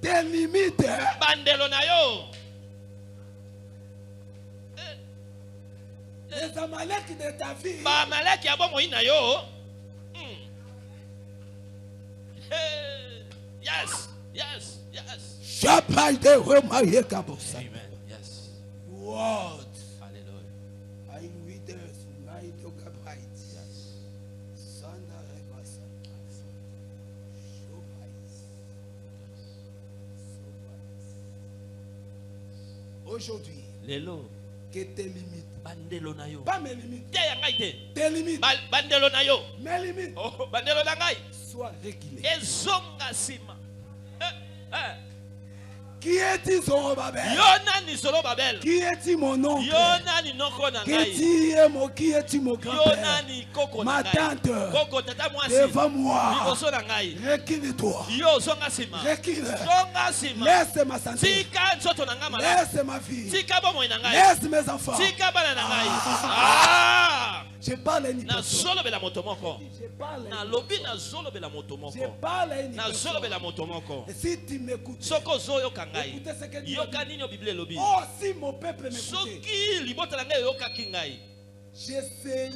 tes limites, bandelo na yo. les Amaleks de ta vie, Ba malaki ya bomoi na yo. Hey, yes, yes, yes. Chapai de Romaye Kabosa. Amen. Yes. What? Hallelujah. I read us, night of Gabriel. Yes. Sanda Rebasa. Aujourd'hui, Lelo. que tes limites, Bandelo na yo. pas mes limites, Te ya ngai te. tes limites, Bandelo na yo. mes limites, Oh, bandelo na ngai. soient réglées. Ezonga sima. Qui est-il, Zorobabel? Yo nani solo Babel. Qui est-il, mon oncle? Yo nani noko na Qui ngai. est-il, qui est-il, mon Yo grand-père? nani koko Ma na ngai. tante, Koko tata mwasi. devant moi, Liboso na ngai. recule-toi, Yo zonga sima. recule, Zonga sima. laisse ma santé, Tika nzoto na ngai malamu. laisse ma vie, Tika bomoi na ngai. laisse mes enfants. Tika bana na ngai. Ah! Je parle à une Na personne. zolobela moto moko. Je parle Na à une lobi na zolobela moto Je moko. parle à une Na personne. zolobela moto moko. Et si tu m'écoutes, Soko ozoyoka ngai. écoutez ce que dit la Yoka Bible. nini o Bible elobi. Oh, si mon peuple m'écoutait, Soki libota na ngai oyokaki ngai. je serai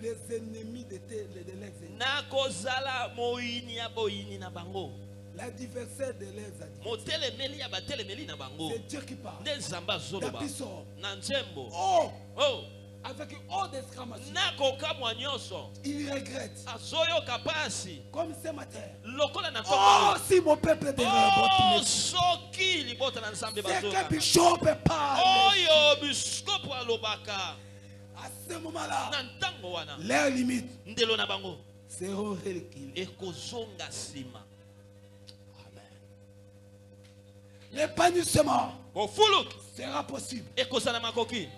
les ennemis de leurs ennemis. Nakozala moyini ya boyini na bango. L'adversaire de leurs adversaires. Motelemeli ya batelemeli na bango. C'est Dieu qui parle. Nde nzambe azoloba. Dabiso. Na nzembo. Oh, Oh, avec une haute exclamation. nakokamwa nyonso. Il regrette. Azoyoka pasi. Comme ce matin. Lokola na Oh, ntongo. si mon peuple devait Oh, voter. soki libota na nzambe C'est que bazoyoka. Bishop parle. Oyo biskopo alobaka. À ce moment-là, Na ntango wana. leurs limites Ndelo na bango. seront réglées. Ekozonga nsima. Amen. L'épanouissement Kofulu sera possible. ekozala makoki.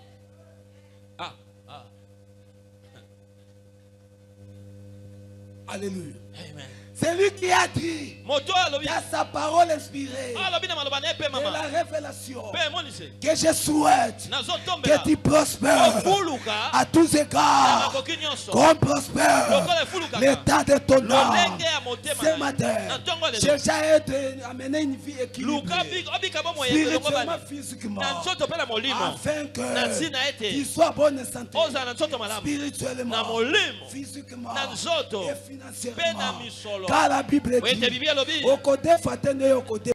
Alléluia. Amen. C'est lui qui a dit Moto alobi. dans sa parole inspirée Alobi na maloba ne pe de la mama. révélation Pe monise. que je souhaite Nazo que tombela. tu prospères Fuluka. à tous Na égards, makoki nyonso. qu'on prospère Lokola fuluka. l'état de ton âme. Lolenge ya motema. Ce matin, Na tongo le. cherche à amener une vie Luka équilibrée, obika bo moye longo spirituellement, bana. physiquement, Na nzoto pe na molimo. afin Na nzina que ete. tu sois bonne santé, Oza na nzoto malamu. spirituellement, Na molimo. physiquement Na nzoto. et Pe na financièrement. misolo. Car la Bible Oui, te dit, bibi alobi. au côté fatene au côté.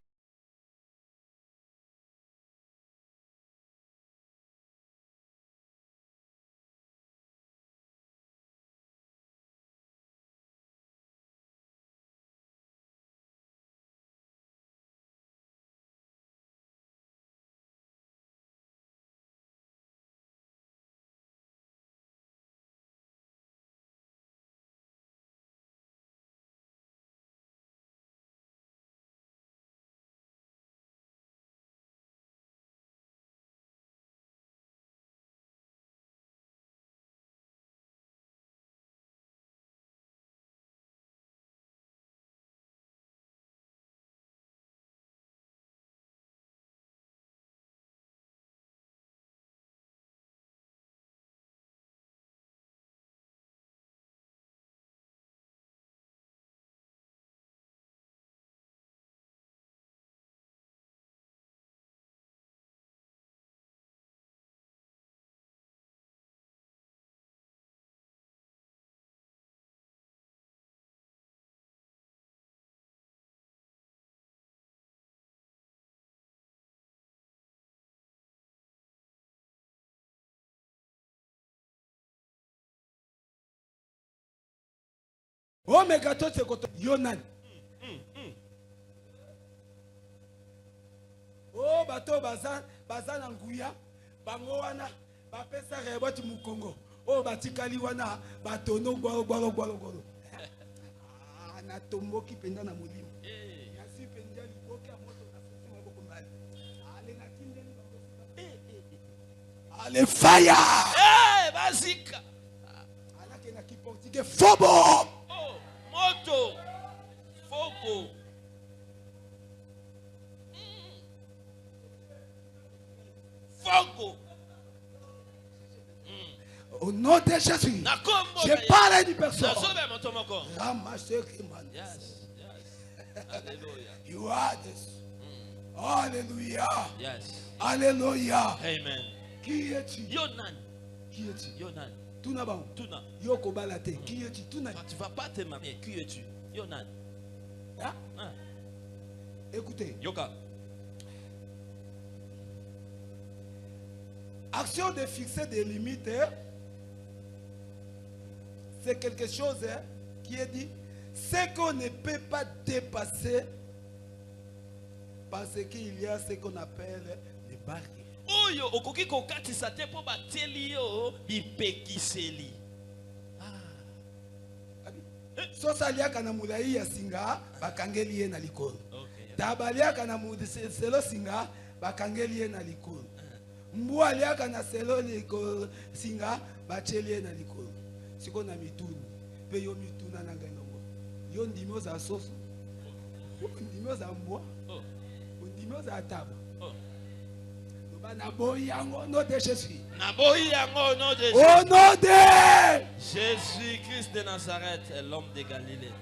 Oh, mais gâteau, c'est quoi? Yonan. Oh, bateau, bazan anguya, bango wana, bapesa reboti mukongo. Oh, batikali wana, batono, gwalo. Ah, na tombo ki penda na molimo. Yasi penda liboke ya moto na futi maboko mbali. Ale na kinde ni ale fire. Eh, bazika. Alake na kiportige fobo. Moto. Fogo. Fogo. Au nom de Jésus, je parle à une personne. Ramassez Yes. Yes. Hallelujah. You are this. Alléluia. Yes. Alléluia. Amen. Qui es-tu? Yonan. Qui es-tu? Yonan. Tunabang. Tuna. Yoko balate. Qui es-tu? Tuna. Tu vas pas te marier. Qui es-tu? Yonan. Ah? Ah. Écoutez. Yoka. Action de fixer des limites, hein, c'est quelque chose, hein, qui est dit. Ce qu'on ne peut pas dépasser parce qu'il y a ce qu'on appelle les barrières. Oyo okoki kokatisa te po bateli yo bipekiseli. Sosaliaka na mulai ya singa bakangeli ye na likolo. Okay. Tabaliaka na selo singa bakangeli ye na likolo. Mbu aliaka na selo likolo singa bacheli ye na likolo. Siko na mituni pe yo mituna na ngai ngo. Yo ndimo za soso. Ndimo za mbwa. Ndimo za taba. Au nom de Jésus. Au nom de Jésus-Christ de Nazareth est l'homme de Galilée.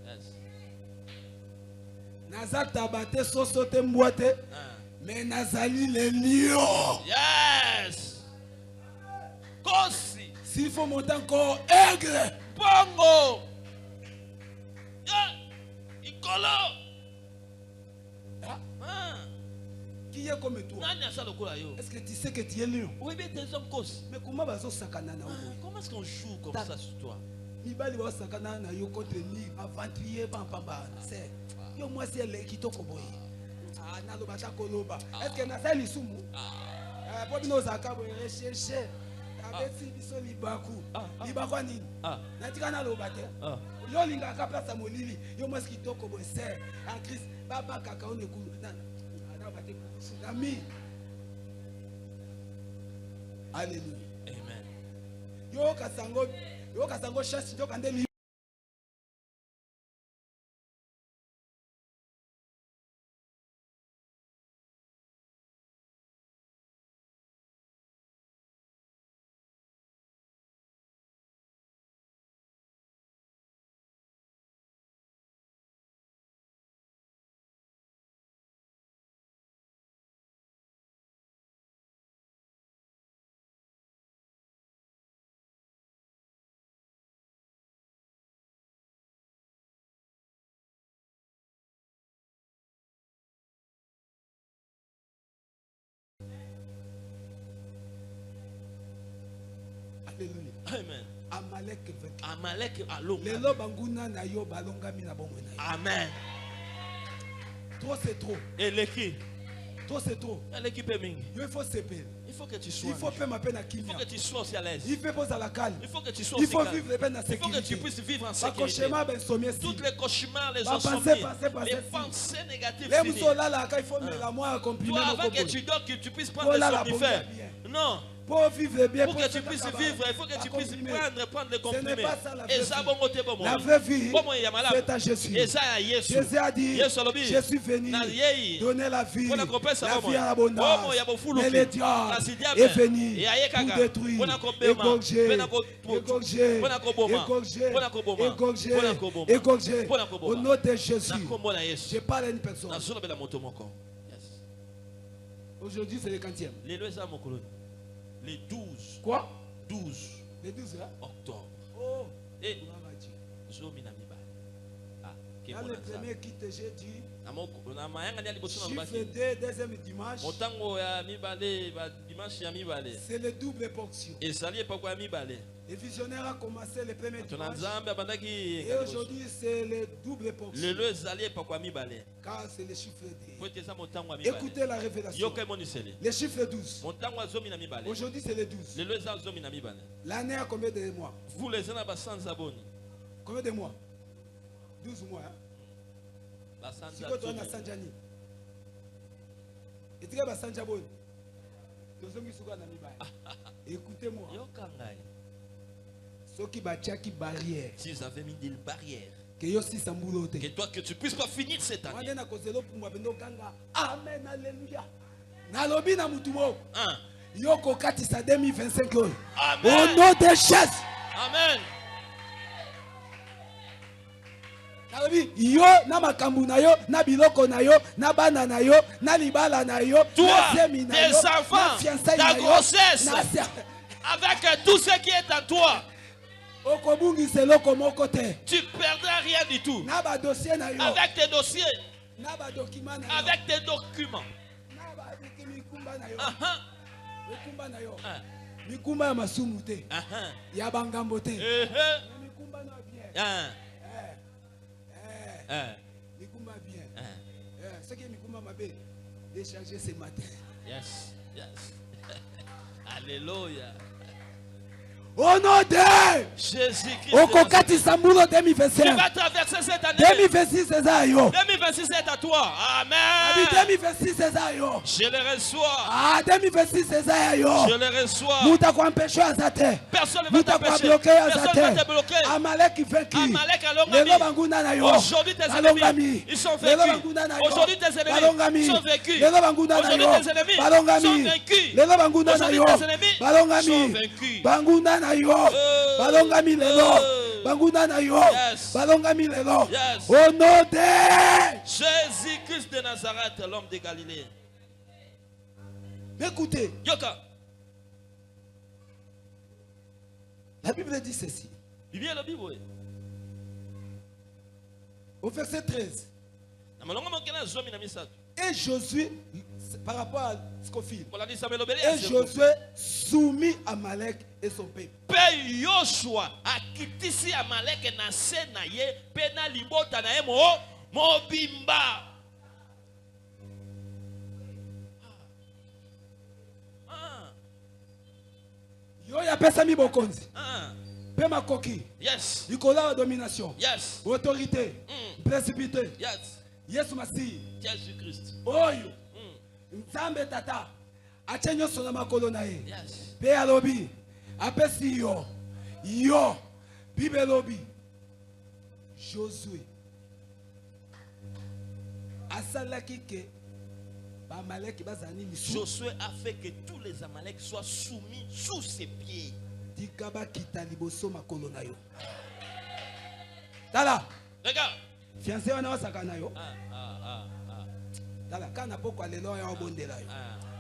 Yes. Nazata bate sosote mboite. Mais nazali le lion. Yes. Kosi. S'il faut monter encore aigle. Bongo. Ikolo. Qui est comme toi? Est-ce que tu sais que tu es lion? Oui, mais tes hommes cosses. Mais comment vas-tu sakana na comment est-ce qu'on joue comme ça sur toi? Ibali wa sakana na yo contre ni aventurier pampamba. C'est yo moi c'est le kitoko boy. Ah na loba cha koloba. Est-ce que na sali sumu? Pour nous zakabo rechercher. Avec si biso libaku. Libaku nini? Na tika na loba te. Yo linga ka place molili. Yo moi ce kitoko boy c'est en Christ. Baba kaka on ekulu. Ami. Alléluia. Amen. Yo kasango chance yo kandeli Alléluia. Amen. Amalek vaincu. Amalek alonga. Lelo banguna na yo balongami na bomwe na yo. Amen. Trop c'est trop. Et l'équipe. Trop c'est trop. L'équipe est mingi. Il faut s'épeler. Il faut que tu sois. Il faut faire ma peine à Il Kimia. faut que tu sois aussi à l'aise. Il faut poser à la calme. Il faut que tu sois Il aussi faut calme. vivre les peines en Il faut que sécurité. tu puisses vivre en Ba sécurité. cauchemar ben sommier si. Toutes les cauchemars, les Ba insomnies, pensées, les pensées négatives Les finies. musola là quand il faut mettre la moi à comprimer Toi, mon avant que coco. tu dors, que tu puisses prendre Voilà des la somnifères. bombe bien. Non. Pour vivre bien, Pour que tu puisses vivre, il faut que tu puisses prendre les comprimés. Ce n'est pas ça la vraie Et vie. ça, bon, côté, bon, La vraie vie, bon, il y a malade. c'est à Jésus. Et ça, il y a Jésus. Jésus a dit, Yesu alobi. je suis venu Na yei. donner la vie, Mpona kopesa la bomoi. vie à Bomoi l'abondance. ya bofuluki. Mais le diable Kasi diable. est venu Et aye kaka. pour détruire, Mpona kobema. égorger, Mpona ko- égorger, Mpona koboma. égorger, Mpona koboma. égorger, Mpona koboma. égorger. Mpona koboma. Au nom de Jésus, Na kombo na Yesu. je parle à une personne. Nazolobela moto moko. Yes. Aujourd'hui, c'est le 40e. Lelo eza mokolo. Les 12. Quoi? 12 Les 12 là? octobre. Oh, Et gloire à Dieu. zomi na mibale. Ah, Dans le premier qui te j'ai dit, na mayanga ni liboso na chiffre baki. 2, deuxième dimanche, Motango ya mibale ba dimanche ya mibale. c'est le double portion. Ezali epako ya mibale. Les visionnaires a commencé le premier Tona dimanche. nzambe abandaki. Et aujourd'hui, c'est le double portion. Lelo ezali epako ya mibale. Car c'est le chiffre Po 2. ete eza motango ya mibale. Écoutez la révélation. Yoka emoniseli. Le chiffre 12. Motango ya zomi na mibale. Aujourd'hui, c'est le 12. Lelo eza zomi na mibale. L'année a combien de mois? Vous les ena basanza boni. Combien de mois? 12 mois. Hein? Basanza Si tu as zomi. Sanjani. Et tu as Sanjabon. Écoutez-moi. Yoka ngai. Ceux qui battent qui barrière. S'ils avaient mis des barrières. Que yo si sambulote. Que toi que tu puisses pas finir cette année. Amen, alléluia. Nalobi na mutumo. Hein? Yoko katisa 2025. Au Amen. nom de Jésus. Amen. Nalobi yo na makambu na yo, na biloko na yo, na bana na yo, na libala na yo, Toi, na zemi na tes yo, enfants, na fiançailles ta na yo, grossesse. na Avec tout ce qui est en toi, okobungisa eloko moko te. tu perdras rien du tout. Na ba dossier na yo, Avec tes dossiers, na ba document na yo, avec tes documents. na ba mikumba na yo, Ah, mikumba na yo. ah, Mikumba ya masumu te, ah, ah. ya bangambo te. Eh, eh. Mikumba na bien. Ah, Eh, ah, mikumba bien. ah. Ce qui est mikumba mabe, décharger ce matin. Yes, yes. Alléluia. Au nom de Jésus-Christ. Okokati Sambulo Tu 2025. vas traverser cette année. 2026 c'est ça yo. 2026 est à toi. Abi Amen. 2026 c'est ça yo. Je le reçois. Ah 2026 c'est ça yo. Je le reçois. Muta kwa mpesho azate. Personne ne va Muta kwa t'empêcher. bloquer Personne ne va azate. te bloquer. Amalek vaincu. Amalek Lelo alongami. banguna na yo. Aujourd'hui tes Balongami. ennemis, ils sont Lelo vaincus. banguna na yo. Aujourd'hui tes ennemis Balongami. sont vaincus. Lelo banguna na Aujourd'hui yo. tes ennemis Balongami. sont vaincus. Lelo banguna na Aujourd'hui yo. tes ennemis sont Balongami. vaincus. Banguna na yo. Balongami lelo. Banguna na yo. Yes. Balongami lelo. Yes. Au nom de Jésus-Christ de Nazareth, l'homme de Galilée. Écoutez, Yoka. la Bible dit ceci. Bible la Bible. Au verset 13. Na malonga mokena zomi na misato. Et Josué, par rapport à Scofield, Kola di Samuel obele. et Josué soumis à Amalek et son peuple. Pe Yoshua akitisi Amalek na se na ye pe na libota na ye mobimba. Ah. Yo ya pesa mi bokonzi. Ah. Pe makoki. Yes. Nicolas domination. Yes. Autorité. Précipité. Yes. Yesu Masihi. Jésus-Christ. Oyo. Nzambe tata. Ache nyonso na makolo na ye. Yes. Pe alobi. Apesi yo. Yo. Bible lobi. Josué. Asalaki ke Amalek bazani misu. Josué a fait que tous les Amaleks soient soumis sous ses pieds. Dikaba kita liboso makolo na yo. Tala. Regarde. Fiancé wana wasaka na yo. Ah. Tala kana poko alelo ya obondela yo.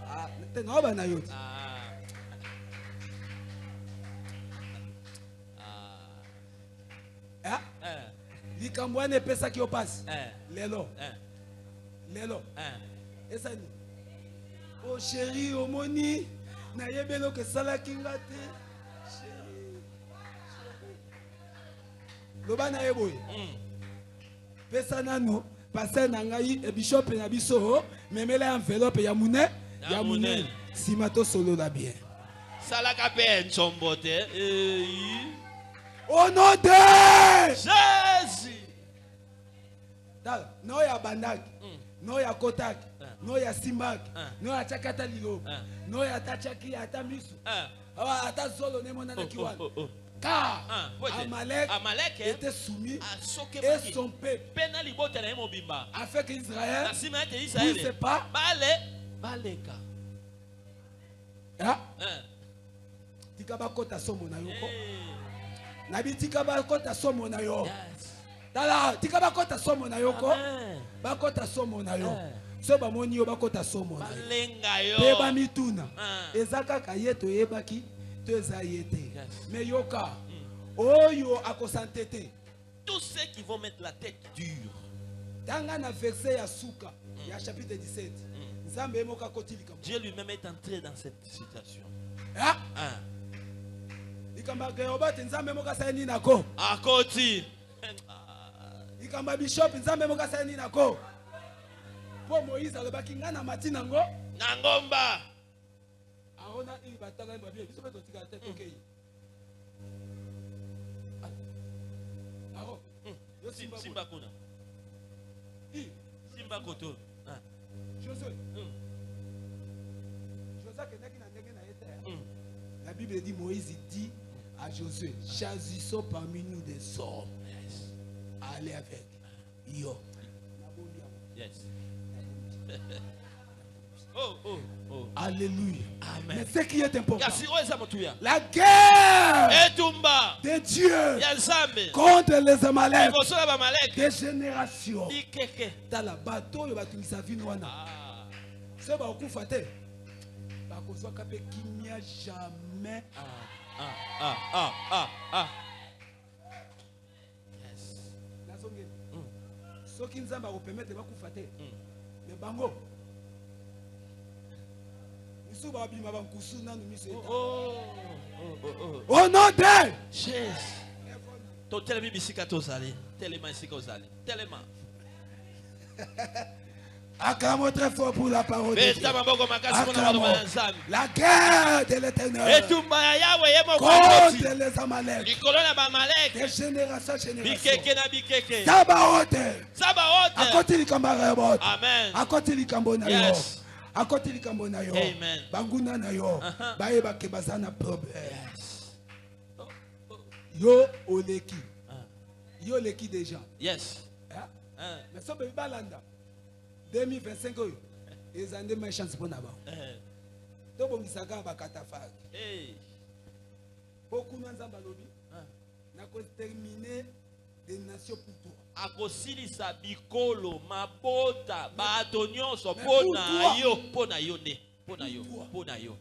Ah. Te no ba na yo. Ah. Ah. Ah. Likambo wana epesaki yo pasi. Lelo. Ah. Lelo. Ah. Esani. Oh chérie, omoni na yebelo ke salaki ngate. Chérie. loba na yeboye pesa nano passer na ngai e bishop na biso memela enveloppe ya mune ya mune simato solo la bien salaka pe nchombote au nom de Jésus. Dala no ya bandaki no ya kotaki no ya simbaki no ya chakata liloba no ya tachaki ata misu ata zolo ne mona na kiwana car Amalek était soumis et son peuple afin qu'Israël ne puisse pas tika bakota somo na yoko nabi tika bakota somo na yo tala tika bakota somo na yoko bakota somo na yo so bamoni yo bakota somo na yo pe ba mituna ezaka kayeto yebaki to ezayete mais yoka oyo akosantete tous ceux qui vont mettre la tête dure tanga na verset ya suka ya chapitre 17 nzambe moka kotilika Dieu lui-même est entré dans cette situation ikamba geobote nzambe moka saini nako akoti ikamba bishop nzambe moka saini nako po Moïse alobaki ngana matina ngo na ngomba aona ibatanga babie biso beto tika tete okei aro yo simba kuna simba koto Josué Josué kenaki na ndenge na yete la Bible dit Moïse dit à Josué choisissons parmi nous des hommes allez avec yo yes alléluia amen mais ce qui est important la guerre de Dieu contre les Amalek des générations dans la bateau le batumisa vino wana ce ba okufa te ba kozwa kape kimia jamais yes nazongeli soki nzambe akopermettre bakufa te mais bango misu babima bankusu nanu miso au nom de Jésus to telemi bisika tozali telema isika ozali telema acclamons très fort pour la parole de Dieu. Acclamons. La guerre de l'Éternel contre les Amalek des générations Sabaote akoti likambo rebot akoti likambo na yo akoti likambo na yo banguna na yo bayeba ke bazana problème yo oleki yo leki déjà yes mais so be balanda 2025 oyo ezande ma chance pour na ba to bongisaka bakata faki beaucoup nzamba lobi na ko terminer des nations pour toi akosilisa bikolo mabota bato nyonso pona yo ne pona yo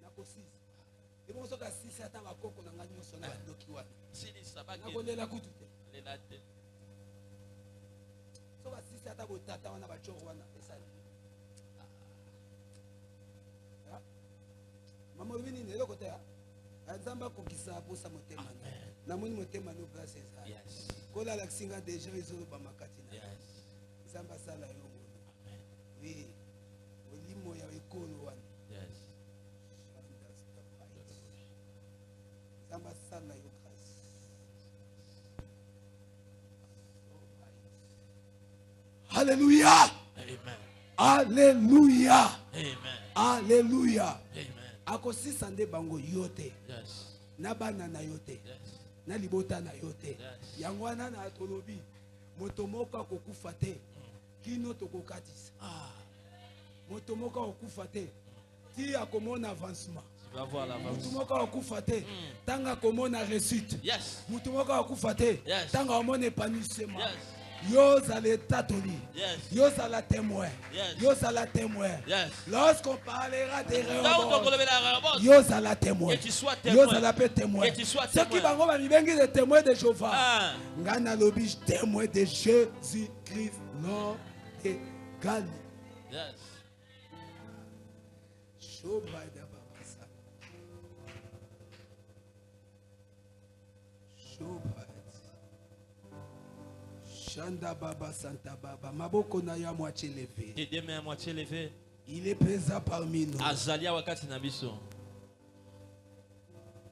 nakosisa ebo soka sisi ata bakoko na ngani nyonso na doki wana silisa bakena nakolela kutu te lela te soka sisi ata botata wana bachoro wana esali mama lobi nini eloko te nzambe akokisa aposa motema namoni motema no grâce ezali kola lakisinga déjà ezoloba makati na nzambe asala yo oui olimo ya ekolo wana nzambe asala yo grâce alléluia alléluia alléluia akosisa nde bango yo te na bana na yo te na libota na yo te yango wana na tolobi moto moko akokufa te kino tokokatisa moto moko akokufa te ti akomona avancement moto moko akokufa te tanga akomona réussite moto moko akokufa te tanga amona épanouissement yo zala tatoli yo zala témoin yo zala témoin lorsqu'on parlera des Rehoboth yo zala témoin yo zala pe témoin ceux qui bango ba mibengi de témoin de Jéhovah ngana lobi témoin de Jésus-Christ non et Gali Chanda Baba Santa Baba. Maboko na ya moitié levé. Tes deux mains à moitié levées. Il est présent parmi nous. Azalia wakati na biso.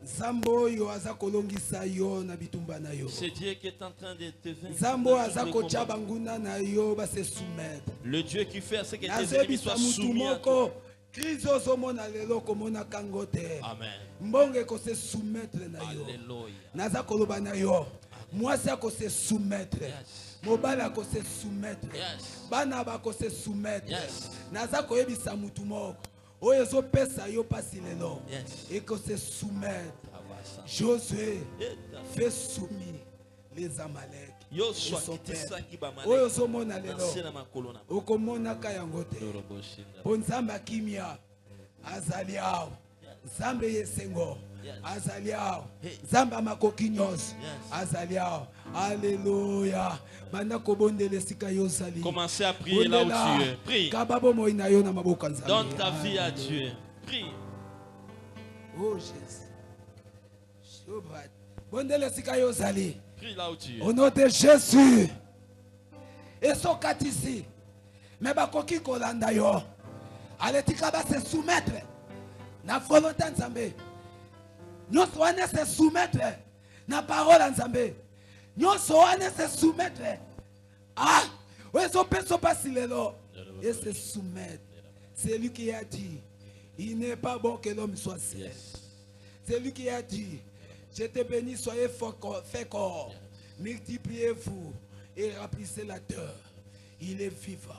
Zambo yo aza kolongisa yo na bitumba na yo. C'est Dieu qui est en train de te vaincre. Zambo aza kocha banguna na yo ba se soumettre. Le Dieu qui fait à ce que tes Nazo ennemis soient bisamutu soumis à toi. moko. Kristo zomona lelo komona kangote. Amen. Mbonge ko se soumettre na yo. Alléluia. Naza koloba na yo. Mwasi ko se soumettre. Yes. Mobala ko se soumettre. Yes. Bana ba ko se soumettre. Yes. Naza ko yebisa mutu moko. Oyo zo pesa yo pasi lelo. Yes. Et ko se soumettre. Avasa. Josué Eta. fait soumis les Amalek. Yo et soit son kiti père. sangi ba malek. Oyo zomona Nanse lelo. na makolo na. Okomonaka yango te. Lorobo shinda. Po nzambe akimia azali awa. Nzambe yesengo Yes. azali awa. Hey. Nzambe amakoki nyonso Yes. azali awa. Alléluia. Banda kobondela esika yo ozali. Commencez à prier là où tu es. Prie. Kaba bomoi na yo na maboko ya Nzambe. Donne ta vie à Dieu. Prie. Oh Jésus. Shobrat. Bondela esika yo ozali. Prie là où tu es. Au nom de Jésus. Et so katisi. Mais bakoki kolanda yo. Aletika ba se soumettre. Na volonté Nzambe. Nyonso wana se soumettre. Na parole Nzambe. Nyonso wana se soumettre. Ah, ouais, so peso pasi lelo. Et se soumettre. C'est lui qui a dit, il n'est pas bon que l'homme soit seul. Yes. C'est lui qui a dit, je te bénis, soyez fait corps, multipliez-vous et remplissez la terre. Il est vivant.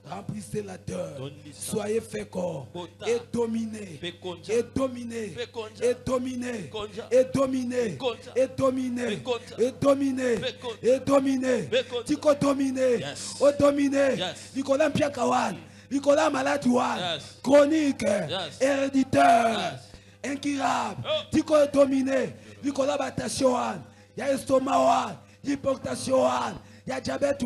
Remplissez la terre. Soyez fait corps et dominez. Et dominez. Et dominez. Et dominez. Et dominez. Et dominez. Et dominez. Tiko dominez. O dominez. Nicolas Pierre Kawan. Nicolas Maladouane. Chronique. Héréditaire. Incurable. Tiko dominez. Nicolas Batashoan. Il y a estomac. Hypoxation. Il y a diabète.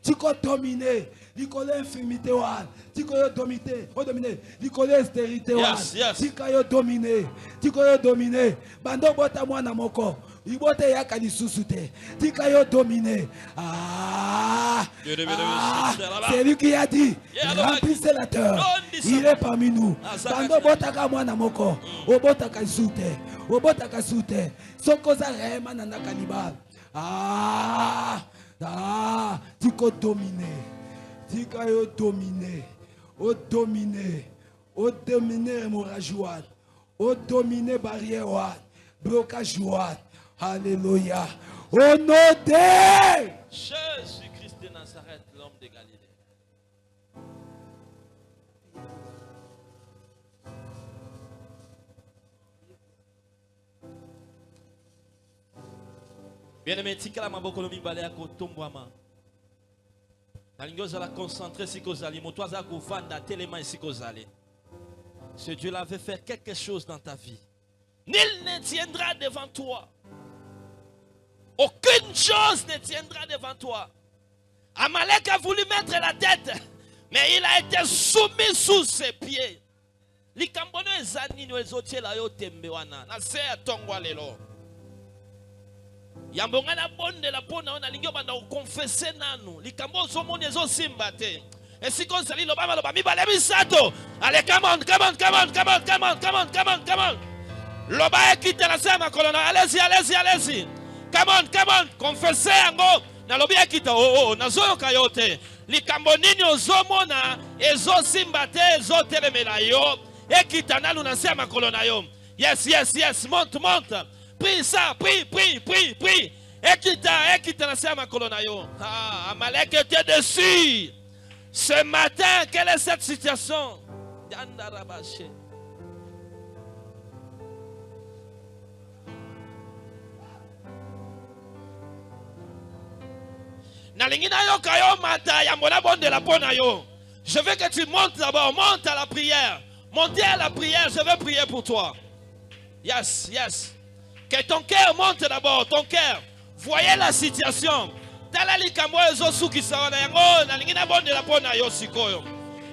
Tiko dominez. Nicolas infirmité wan, tiko yo dominer, o dominer, Nicolas stérilité wan, tika yo dominer, tiko yo dominer, bando bota mwana moko, ibote yaka lisusu te, tika yo dominer. Ah, c'est lui qui a dit, remplissez la terre, il est parmi nous. Bando bota ka mwana moko, obota ka sute, obota ka sute, sokoza rema na kanibal. Ah, tiko dominer. Tika yo dominer, o dominer, o dominer hémorragie, o dominer barrière, blocage. Alléluia. Au nom de Jésus-Christ de Nazareth, l'homme de Galilée. Bien-aimé, tika la maboko lomi balé ako tombwama. La concentré si kozali, motoza kovanda tellement ici kozali. Ce Dieu l'avait fait quelque chose dans ta vie. Nul ne tiendra devant toi. Aucune chose ne tiendra devant toi. Amalek a voulu mettre la tête, mais il a été soumis sous ses pieds. Likambono ezani no ezotie la yo tembe wana. Na se atongwa lelo. Yambonga na bonde la pona ona lingyo banda confesser nanu likambo somoni ezo simba te esiko sali lo baba lo bami bale bisato allez come on lo ba ekite la sema kolona allez-y come on confesser yango na lobi ekite na zoyo kayote likambo nini ozomona ezo simba te ezo telemela yo ekita nanu na sema kolona yo yes monte prie ça, prie. Ekita na sema kolonayo. Ah, Amalek était dessus. Ce matin, quelle est cette situation? Yandarabache. Nalingina yo kayo mata ya mona bonde la pona yo. Je veux que tu montes d'abord, monte à la prière. Montez à la prière, je vais prier pour toi. Yes. Que ton cœur monte d'abord, ton cœur. Voyez la situation. Talali kambo ezosu kisawana yango na lingina bonde la pona yo sikoyo.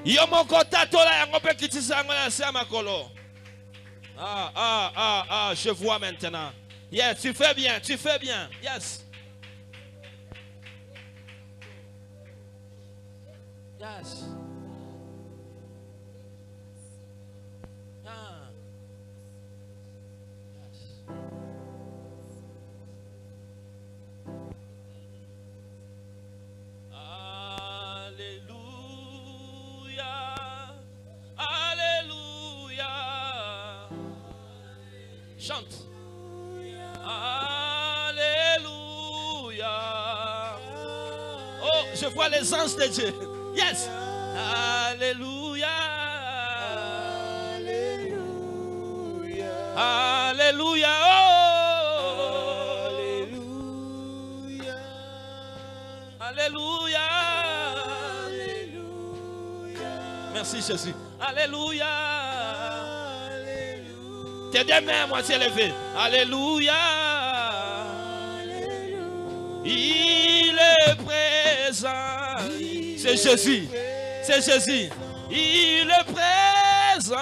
Yo moko tatola yango pe kitisa yango na sema kolo. Je vois maintenant. Yes, tu fais bien. Yes. Yes. Ah. Yes. Alléluia. Alléluia. Chante. Alléluia. Oh, je vois les anges de Dieu. Yes. Alléluia. Alléluia. Alléluia. Oh. Alléluia. Alléluia. Alléluia. Merci Jésus. Alléluia. Alléluia. Tes deux mains à moitié levées. Alléluia. Il est présent. C'est Jésus. C'est Jésus. Il est présent.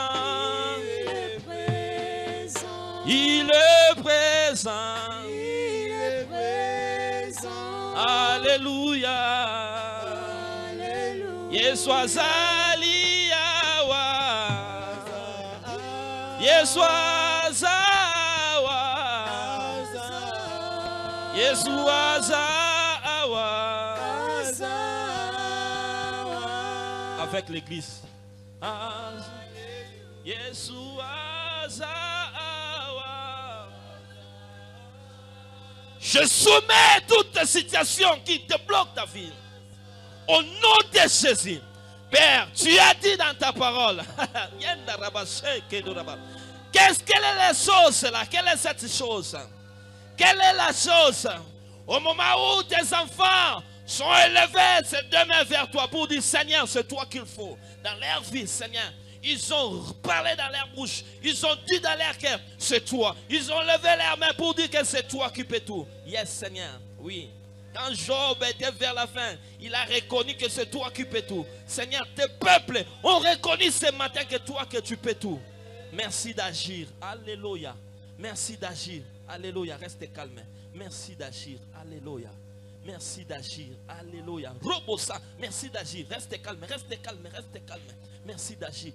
Il est présent. Il est présent. Alléluia. Alléluia. Yeswa zaliawa. Yeswa zawa. Yeswa zawa. Avec l'église. Yeswa zawa. Je soumets toute situation qui te bloque ta vie. Au nom de Jésus. Père, tu as dit dans ta parole. Quelle est la chose là? Quelle est cette chose? Quelle est la chose? Au moment où tes enfants sont élevés, ces deux mains vers toi pour dire Seigneur, c'est toi qu'il faut. Dans leur vie, Seigneur, ils ont parlé dans leur bouche. Ils ont dit dans leur cœur, c'est toi. Ils ont levé leurs mains pour dire que c'est toi qui peux tout. Yes, Seigneur, oui. Quand Job était vers la fin, il a reconnu que c'est toi qui peux tout. Seigneur, tes peuples ont reconnu ce matin que toi que tu peux tout. Merci d'agir. Alléluia. Merci d'agir. Alléluia. Restez calme. Merci d'agir. Alléluia. Merci d'agir. Alléluia. Robosa. Merci d'agir. Restez calme. Restez calme. Restez calme. Merci d'agir.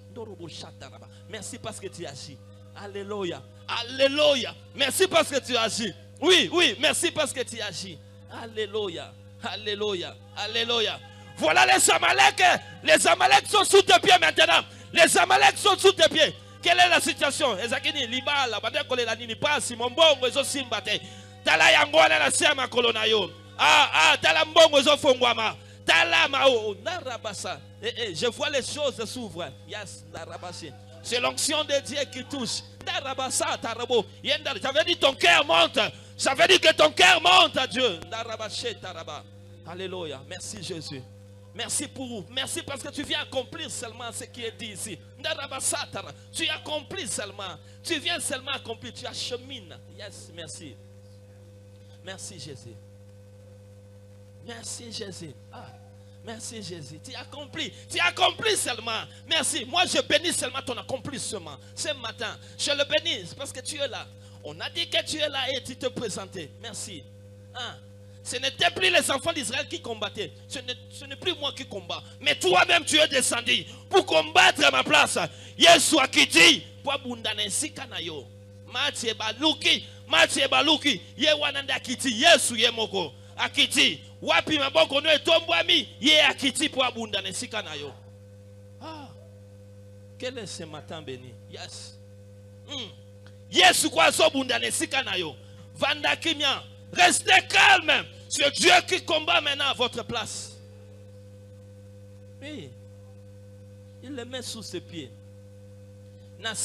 Merci parce que tu agis. Alléluia. Alléluia. Merci parce que tu agis. Oui, oui. Merci parce que tu agis. Alléluia. Alléluia. Alléluia. Voilà les Amaleks. Les Amaleks sont sous tes pieds maintenant. Les Amaleks sont sous tes pieds. Quelle est la situation? Ezakini libala badekole la nini pasi mbongo ezo simbate. Tala yangwana na sema kolonayo. Tala mbongo ezo fongwama. Tala mao narabasa. Je vois les choses s'ouvrent. Yes, narabasi. C'est l'onction de Dieu qui touche. Narabasa tarabo. Yenda, ça veut dire ton cœur monte. Ça veut dire que ton cœur monte à Dieu. Narabashe taraba. Alléluia. Merci Jésus. Merci pour vous. Merci parce que tu viens accomplir seulement ce qui est dit ici. Tu accomplis seulement. Tu viens seulement accomplir. Tu achemines. Yes, merci. Merci Jésus. Merci Jésus. Merci Jésus. Tu accomplis. Tu accomplis seulement. Merci. Moi je bénis seulement ton accomplissement. Ce matin, je le bénis parce que tu es là. On a dit que tu es là et tu te présentais. Merci. Ce n'était plus les enfants d'Israël qui combattaient. Ce n'est plus moi qui combat. Mais toi-même, tu es descendu pour combattre à ma place. Yesu akiti. Pour abundana sika na yo. Matie baluki. Matie baluki. Ye wananda akiti. Yesu ye moko. Akiti. Wapi maboko no etombwami. Ye akiti pour abundana sika na yo. Quel est ce matin béni? Yes. Yesu kwa so abundana sika na yo. Vanda kimia. Restez calme. C'est Dieu qui combat maintenant à votre place. Oui. Il le met sous ses pieds. Maintenant,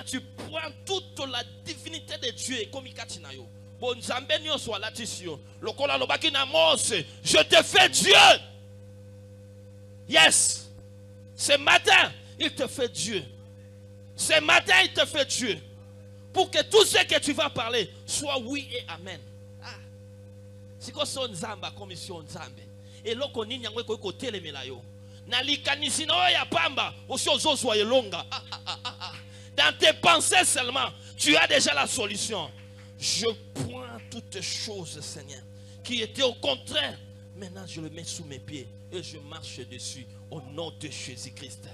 tu prends toute la divinité de Dieu. Je te fais Dieu. Yes. Ce matin, il te fait Dieu. Ce matin, il te fait Dieu. Pour que tout ce que tu vas parler soit oui et amen. Si ko son nzamba commission nzambe. Et loko nini yango ko ko telemela yo. Na likanisi no ya pamba osio zozwa elonga. Dans tes pensées seulement, tu as déjà la solution. Je prends toutes choses, Seigneur, qui étaient au contraire. Maintenant, je le mets sous mes pieds et je marche dessus au nom de Jésus-Christ.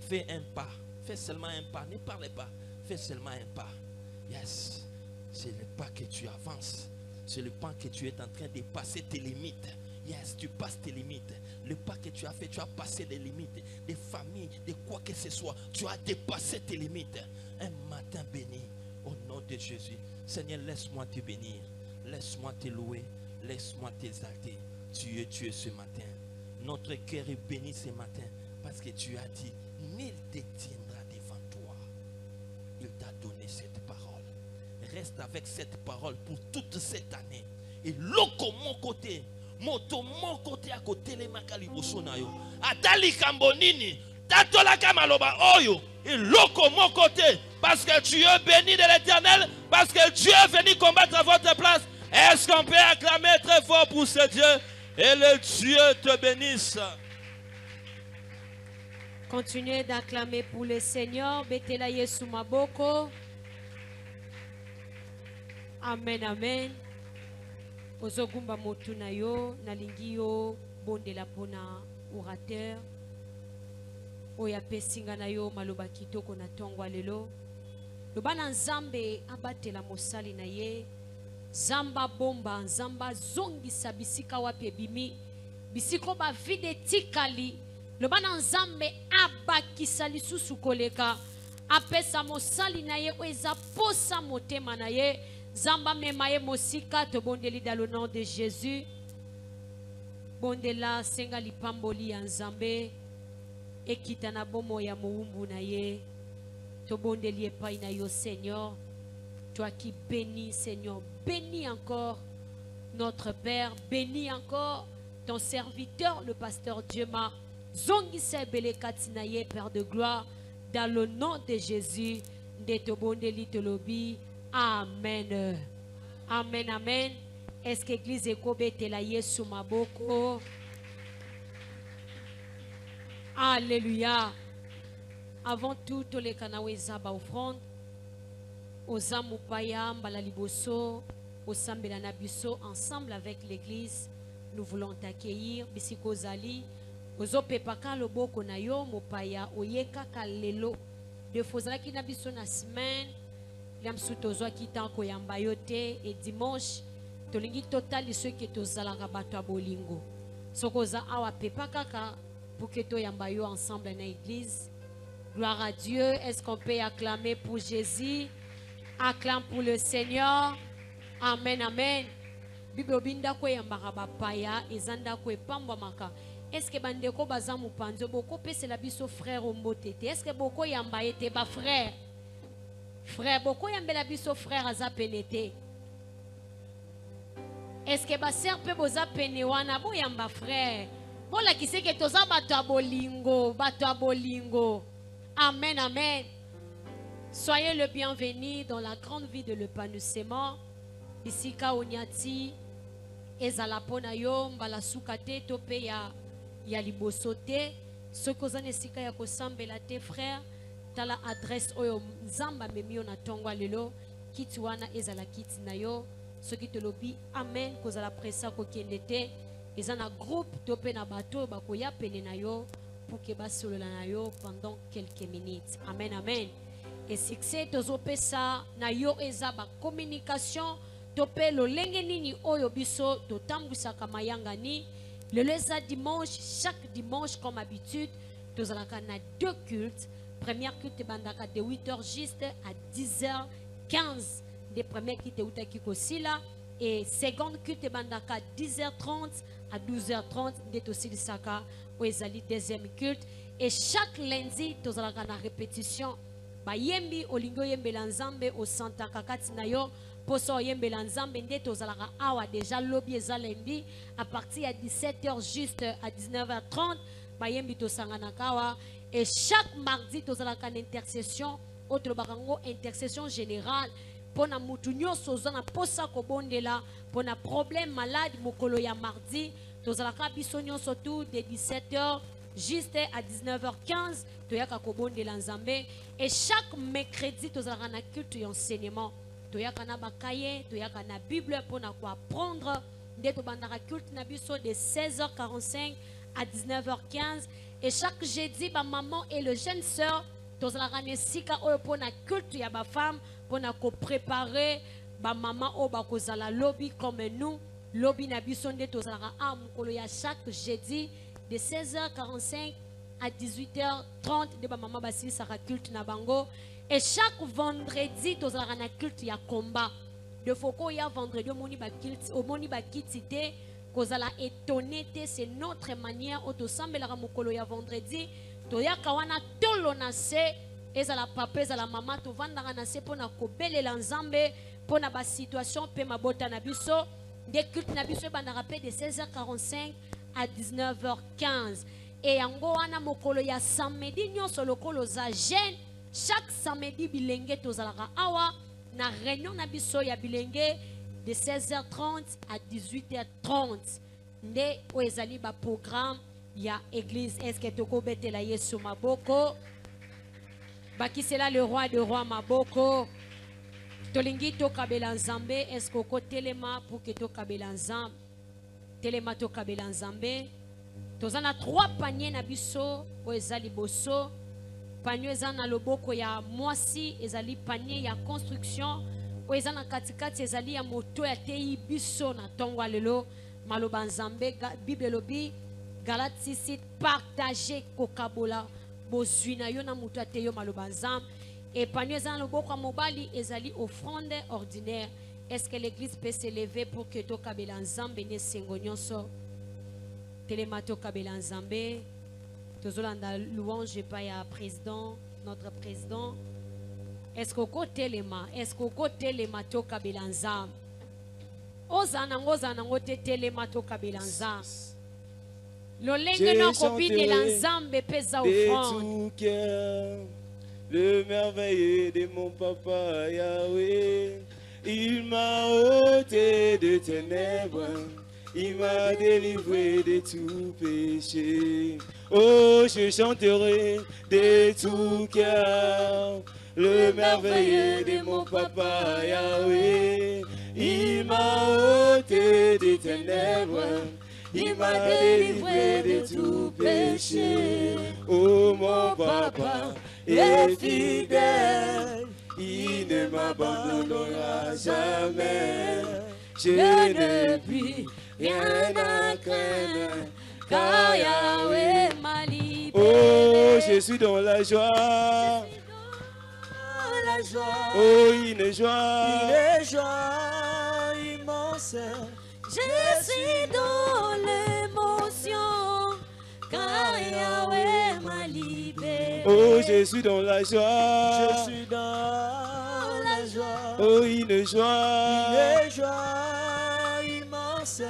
Fais un pas. Fais seulement un pas. Ne parlez pas. Fais seulement un pas. Yes. C'est le pas que tu avances. C'est le pas que tu es en train de passer tes limites. Yes, tu passes tes limites. Le pas que tu as fait, tu as passé les limites. Des familles, de quoi que ce soit. Tu as dépassé tes limites. Un matin béni au nom de Jésus. Seigneur, laisse-moi te bénir. Laisse-moi te louer. Laisse-moi t'exalter. Tu es Dieu ce matin. Notre cœur est béni ce matin parce que tu as dit, nul te tiendra devant toi. Il t'a donné cette parole. Reste avec cette parole pour toute cette année. Et loko mon côté, moto mon côté à côté les makaliboso na yo. Atali kambonini, tatola kamaloba oyo. Et loko mon côté, parce que tu es béni de l'Éternel, parce que Dieu est venu combattre à votre place. Est-ce qu'on peut acclamer très fort pour ce Dieu? Et le Dieu te bénisse. Continuez d'acclamer pour le Seigneur. Betela Yesu maboko. Amen, amen. Ozogumba motu na yo, nalingi yo bondela pona orateur. Oya pesinga na yo maloba kitoko na tongwa lelo. Lobana nzambe abatela mosali na ye. Zamba bomba, zamba zongi sabisika wapi ebimi. Bisiko ba vide tikali. Lobana nzambe abakisa lisusu koleka. Apesa mosali na ye oeza posa motema na ye. Zamba memaye mosika to bondeli dans le nom de Jésus. Bondela senga lipamboli ya nzambe. Ekita na bomo ya muumbu na ye. To bondeli epai na yo Seigneur. Toi qui bénis Seigneur, bénis encore notre Père, bénis encore ton serviteur, le pasteur Diema. Zongi sebele katinaye, Père de gloire, dans le nom de Jésus, de to bondeli tolobi. Amen. Amen, amen. Est-ce que l'église est la Yesu maboko? Alléluia. Avant tout, tous les kanaweza ba offrande. Ozamu paya mbala liboso, osambela na biso ensemble avec l'église. Nous voulons t'accueillir. Bisiko zali. Ozo pepaka loboko na yo mopaya oyeka kalelo. De fozala ki na biso na semaine. Liamsu tozwa kitanko ya mbayote et dimanche tolingi totali ceux qui tozalaka bato ya bolingo. Sokoza awa pepa kaka pour que to yambayo ensemble na église. Gloire à Dieu. Est-ce qu'on peut acclamer pour Jésus? Acclame pour le Seigneur. Amen, amen. Bible obinda ko yambaka bapaya ezanda ko epamba maka. Est-ce que bandeko bazamu panzo boko pese la biso frère ombotete? Est-ce que boko yamba ete ba frère? Frère, boko yambela biso frère aza penete. Est-ce que ba sœur pe boza pene wana bo yamba frère? Bola ki se ke toza bato abolingo, bato abolingo. Amen, amen. Soyez le bienvenu dans la grande vie de l'épanouissement. Bisika onyati ezala pona yo mbala sukate tope ya libosote. Sokozane sika ya kosambela te frère. Tala adresse oyo nzamba memio na tongwa lelo kiti wana ezala kiti na yo soki tolobi amen kozala presa ko kendete ezana groupe tope na bato bakoya pene na yo pour que basolola na yo pendant quelques minutes. Amen, amen. Et succès tozopesa na yo eza ba communication tope lolenge nini oyo biso totambwisaka mayanga ni lelo eza dimanche. Chaque dimanche comme habitude tozalaka na deux cultes. Première culte bandaka de 8h juste à 10h15 des premières culte uta kikosila et seconde culte bandaka 10h30 à 12h30 de tosili saka oezali deuxième culte et chaque lundi tozalaka na répétition ba yembi olingo yembela nzambe au santa kakati na yo poso yembela nzambe nde tozalaka awa déjà lobby eza lundi à partir à 17h juste à 19h30 ba yembi tosangana kawa. Et chaque mardi, nous avons une intercession, autre barango intercession générale. Pour na mutunyo sozana posa kobondela, pour na problème malade mokolo ya mardi, nous avons bisonyo surtout de 17h juste à 19h15, toyaka kobondela nzambe. Et chaque mercredi, nous avons un culte d'enseignement. Toyaka na bakaye, toyaka na Bible pour na quoi apprendre nde tobandaka culte na biso de 16h45 à 19h15 et chaque jeudi ba maman et le jeune sœur tozalaka na esika oyo mpona culte ya bafemme mpona kopréparer ba maman oyo bakozala lobi comme nous lobi na biso nde tozalaka a mokolo ya chaque jeudi de 16h45 à 18h30 de ba maman basilisaka culte na bango et chaque vendredi tozalaka na culte ya combat de foko ya vendredi omoni ba culte omoni ba kitite kozala étonné te c'est notre manière otosambelaka mokolo ya vendredi toyaka wana tolo na se ezala papa ezala mama tovandaka na se mpona kobelela nzambe mpona ba situation mpe mabota na biso de culte na biso ebandaka mpe de 16h45 à 19h15 et yango wana mokolo ya samedi nyonso lokolo za jeune chaque samedi bilenge tozalaka awa na réunion na biso ya bilenge de 16h30 à 18h30 nde oyo ezali ba programme ya église est-ce que tokobetela yesu maboko bakisela le roi de roi maboko tolingi tokabela nzambe est-ce que okotelema pour que tokabela nzambe telema tokabela nzambe toza na 3 paniers na biso oyo eza liboso panier eza na loboko ya mwasi ezali panier ya construction oyo eza na katikati ezali ya moto ya teyi biso na ntongo lelo maloba nzambe bible elobi Galate 6 partager kokabola bozwi na yo na moto ya teyo maloba nzambe et panier eza na loboko ya mobali ezali offrande ordinaire est-ce que l'église peut s'élever pour que tokabela nzambe ne sengo nyonso telema tokabela nzambe tozolanda louange epai ya président notre président est-ce que okotelema est-ce que okotelema tokabela nzambe ozana nango te telema tokabela nzambe lolenge nakobinela nzambe mpe eza offrande le merveilleux de mon papa Yahweh. Il m'a ôté de ténèbres, il m'a délivré de tout péché. Oh, je chanterai de tout cœur le merveilleux de mon papa Yahweh. Il m'a ôté des ténèbres, il m'a délivré de tout péché. Oh, mon papa est fidèle, il ne m'abandonnera jamais. Je n'ai plus rien à craindre, car Yahweh m'a libéré. Oh, je suis dans la joie. La joie. Oh, une joie immense. Je suis dans l'émotion, car Yahweh m'a libéré. Oh, je suis dans la joie. Je suis dans la joie. Oh, une joie immense.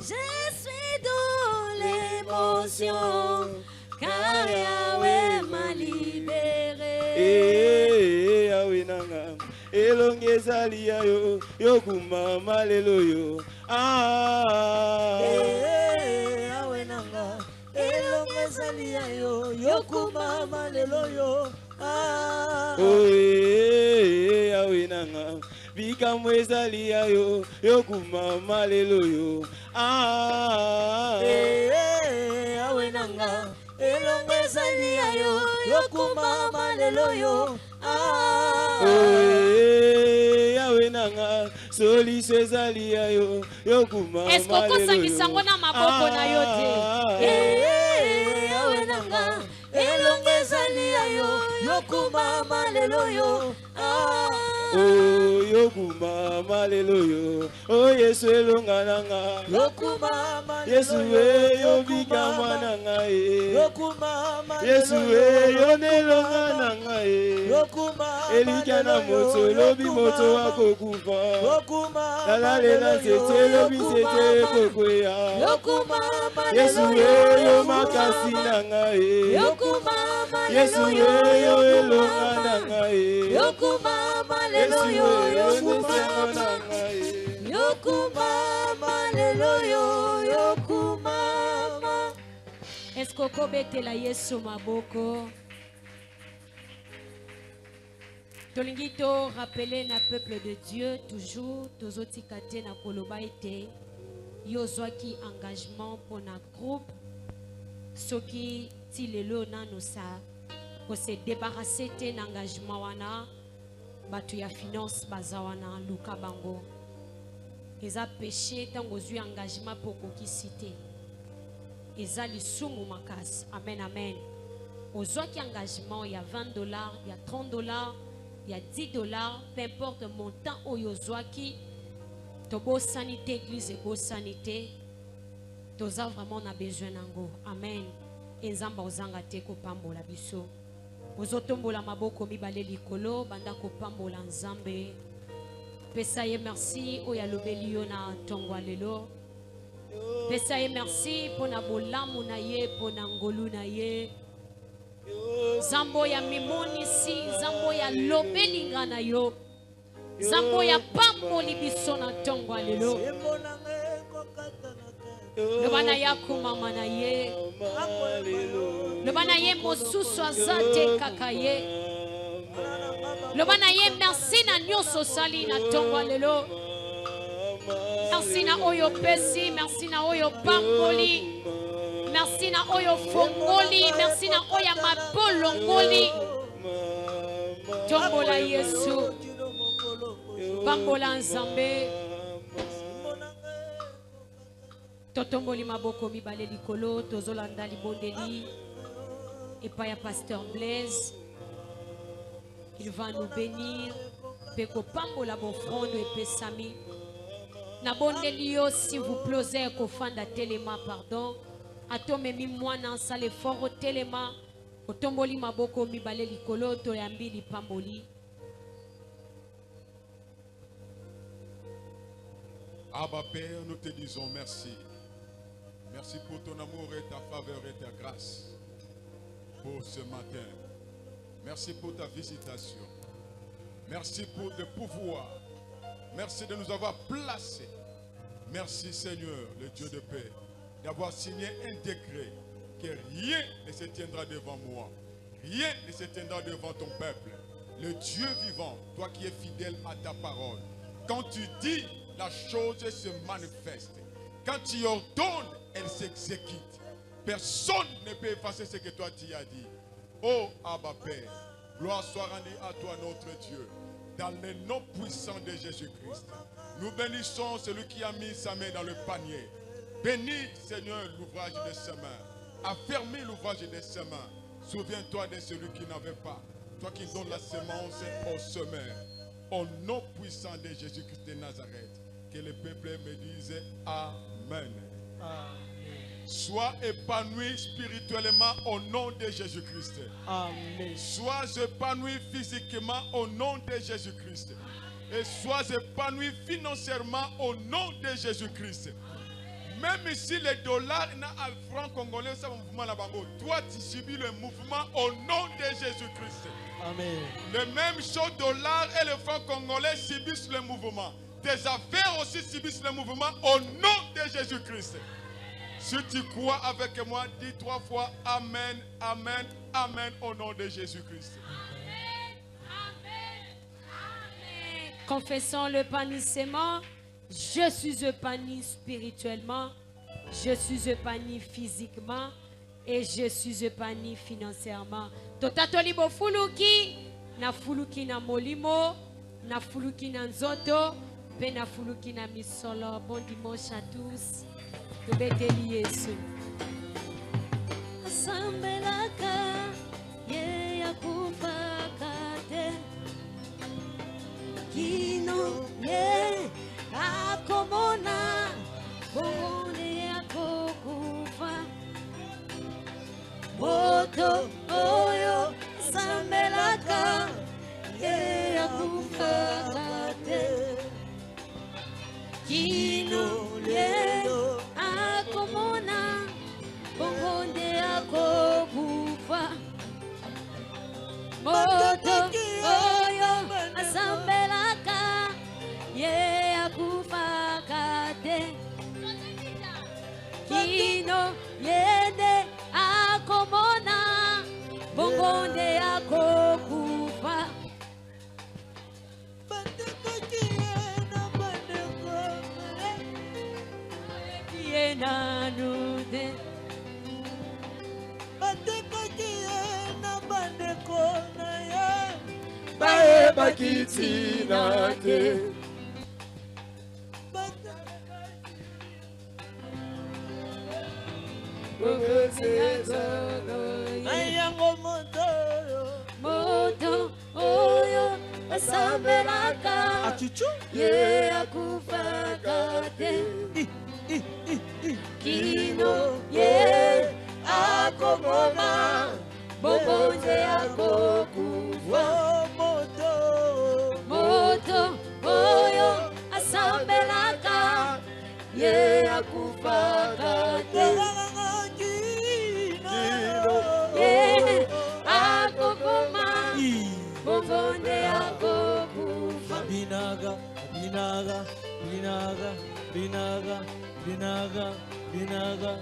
Je suis dans l'émotion, car Yahweh m'a libéré. Yahweh nanga elongezali yo yokumama lelo yo. Yahweh nanga elongezali yo yokumama lelo yo. Yahweh nanga bikambo ezali yo yokumama lelo yo. Yahweh nanga elongezali yo yokumama lelo yo. Yahweh nanga solution ezali yo yokumama lelo yo. Est-ce que okosangisa ngo na maboko na yo te? Yahweh nanga elongezali yo yokumama lelo yo. Yokumama lelo yo. Oh, Yesu elonga nanga yokumama Yesu yobikama nanga yokumama Yesu yonelonga nanga yokumama elika na moto lobi moto akokufa yokumama lalalela nzete lobi nzete kokwea yokumama Yesu yo makasi nanga yokumama Yesu yo elonga nanga yokumama Yesu yo yonesengo nanga yokumama lelo yo yokumama. Est-ce que okobetela Yesu maboko? Tolingi to rappeler na peuple de Dieu toujours tozotika te na koloba ete yozwaki engagement pour notre groupe soki ti lelo nano sa ko se débarrasser te n'engagement wana batu ya finance baza wana luka bango eza péché tango zui engagement pour kokisi te eza lisumu makasi. Amen amen. Ozwaki engagement, il y a $20, il y a $30, il y a $10, peu importe le montant oyo ozwaki to bo sanité église et bo sanité toza vraiment on a besoin nango. Amen. Enzamba ozanga te ko pambola biso ozotombola maboko mibale likolo banda ko pambola nzambe pesa ye merci oya lobeli yo na tongwa lelo pesa ye merci pona bolamu na ye pona ngolu na ye zambo ya mimonisi zambo ya lobelinga na yo zambo ya pamboli biso na tongwa lelo lobana ya kumama na ye lobana ye mosusu azate kaka ye lobana ye merci na nyonso sali na tongwa lelo merci na oyo pesi merci na oyo pamboli merci na oyo fongoli merci na oyo mabolongoli tombola Yesu pambola nzambe totomboli maboko mibale likolo tozolanda libondeli epai ya pasteur Blaise. Il va nous bénir peko pambola bofrondo epesami na bondeli yo si vous plaisez kofanda telema pardon atomemi mwana nsala fort telema otomboli maboko mibale likolo toyambili pamboli. Abba Père, nous te disons merci. Merci pour ton amour et ta faveur et ta grâce pour ce matin. Merci pour ta visitation. Merci pour le pouvoir. Merci de nous avoir placés. Merci Seigneur, le Dieu de paix, d'avoir signé un décret que rien ne se tiendra devant moi. Rien ne se tiendra devant ton peuple. Le Dieu vivant, toi qui es fidèle à ta parole. Quand tu dis, la chose se manifeste. Quand tu ordonnes, elle s'exécute. Personne ne peut effacer ce que toi tu as dit. Oh Abba Père, gloire soit rendue à toi notre Dieu. Dans le nom puissant de Jésus-Christ, nous bénissons celui qui a mis sa main dans le panier. Bénis Seigneur l'ouvrage de ses mains. Affermis l'ouvrage de ses mains. Souviens-toi de celui qui n'avait pas. Toi qui donnes la semence au semeur. Au nom puissant de Jésus-Christ de Nazareth. Que le peuple me dise Amen. Sois épanoui spirituellement au nom de Jésus-Christ. Amen. Sois épanoui physiquement au nom de Jésus-Christ. Et sois épanoui financièrement au nom de Jésus-Christ. Même si les dollars n'a un franc congolais, ça mouvement là-bas. Toi, tu subis le mouvement au nom de Jésus-Christ. Amen. Les mêmes choses, dollars et le franc congolais subissent le mouvement. Tes affaires aussi subissent le mouvement au nom de Jésus-Christ. Si tu crois avec moi, dis 3 fois Amen, Amen, Amen au nom de Jésus-Christ. Confessons le panissement. Je suis épanoui spirituellement. Je suis épanoui physiquement. Et je suis épanoui financièrement. Totatoli bo fuluki. Na fuluki na molimo. Na fuluki na nzoto. Pe na fuluki na misolo. Bon dimanche à tous. Tobeteli Yesu. Asambelaka. Ye yakufakate. Kino ye akomona bone akokufa moto oyo sambelaka ye akufa te kino ye akomona bone akokufa moto oyo asambelaka ye akufa te kino yende akomona bongonde akokufa nanude batekaki ye na bandeko na ye bayebaki ntina te na yango moto oyo asambelaka ye akufaka te kino ye akoboma bokonze akokufa moto oyo asambelaka ye akufaka te ye akoboma bokonze akokufa binaga binaga binaga binaga binaga binaga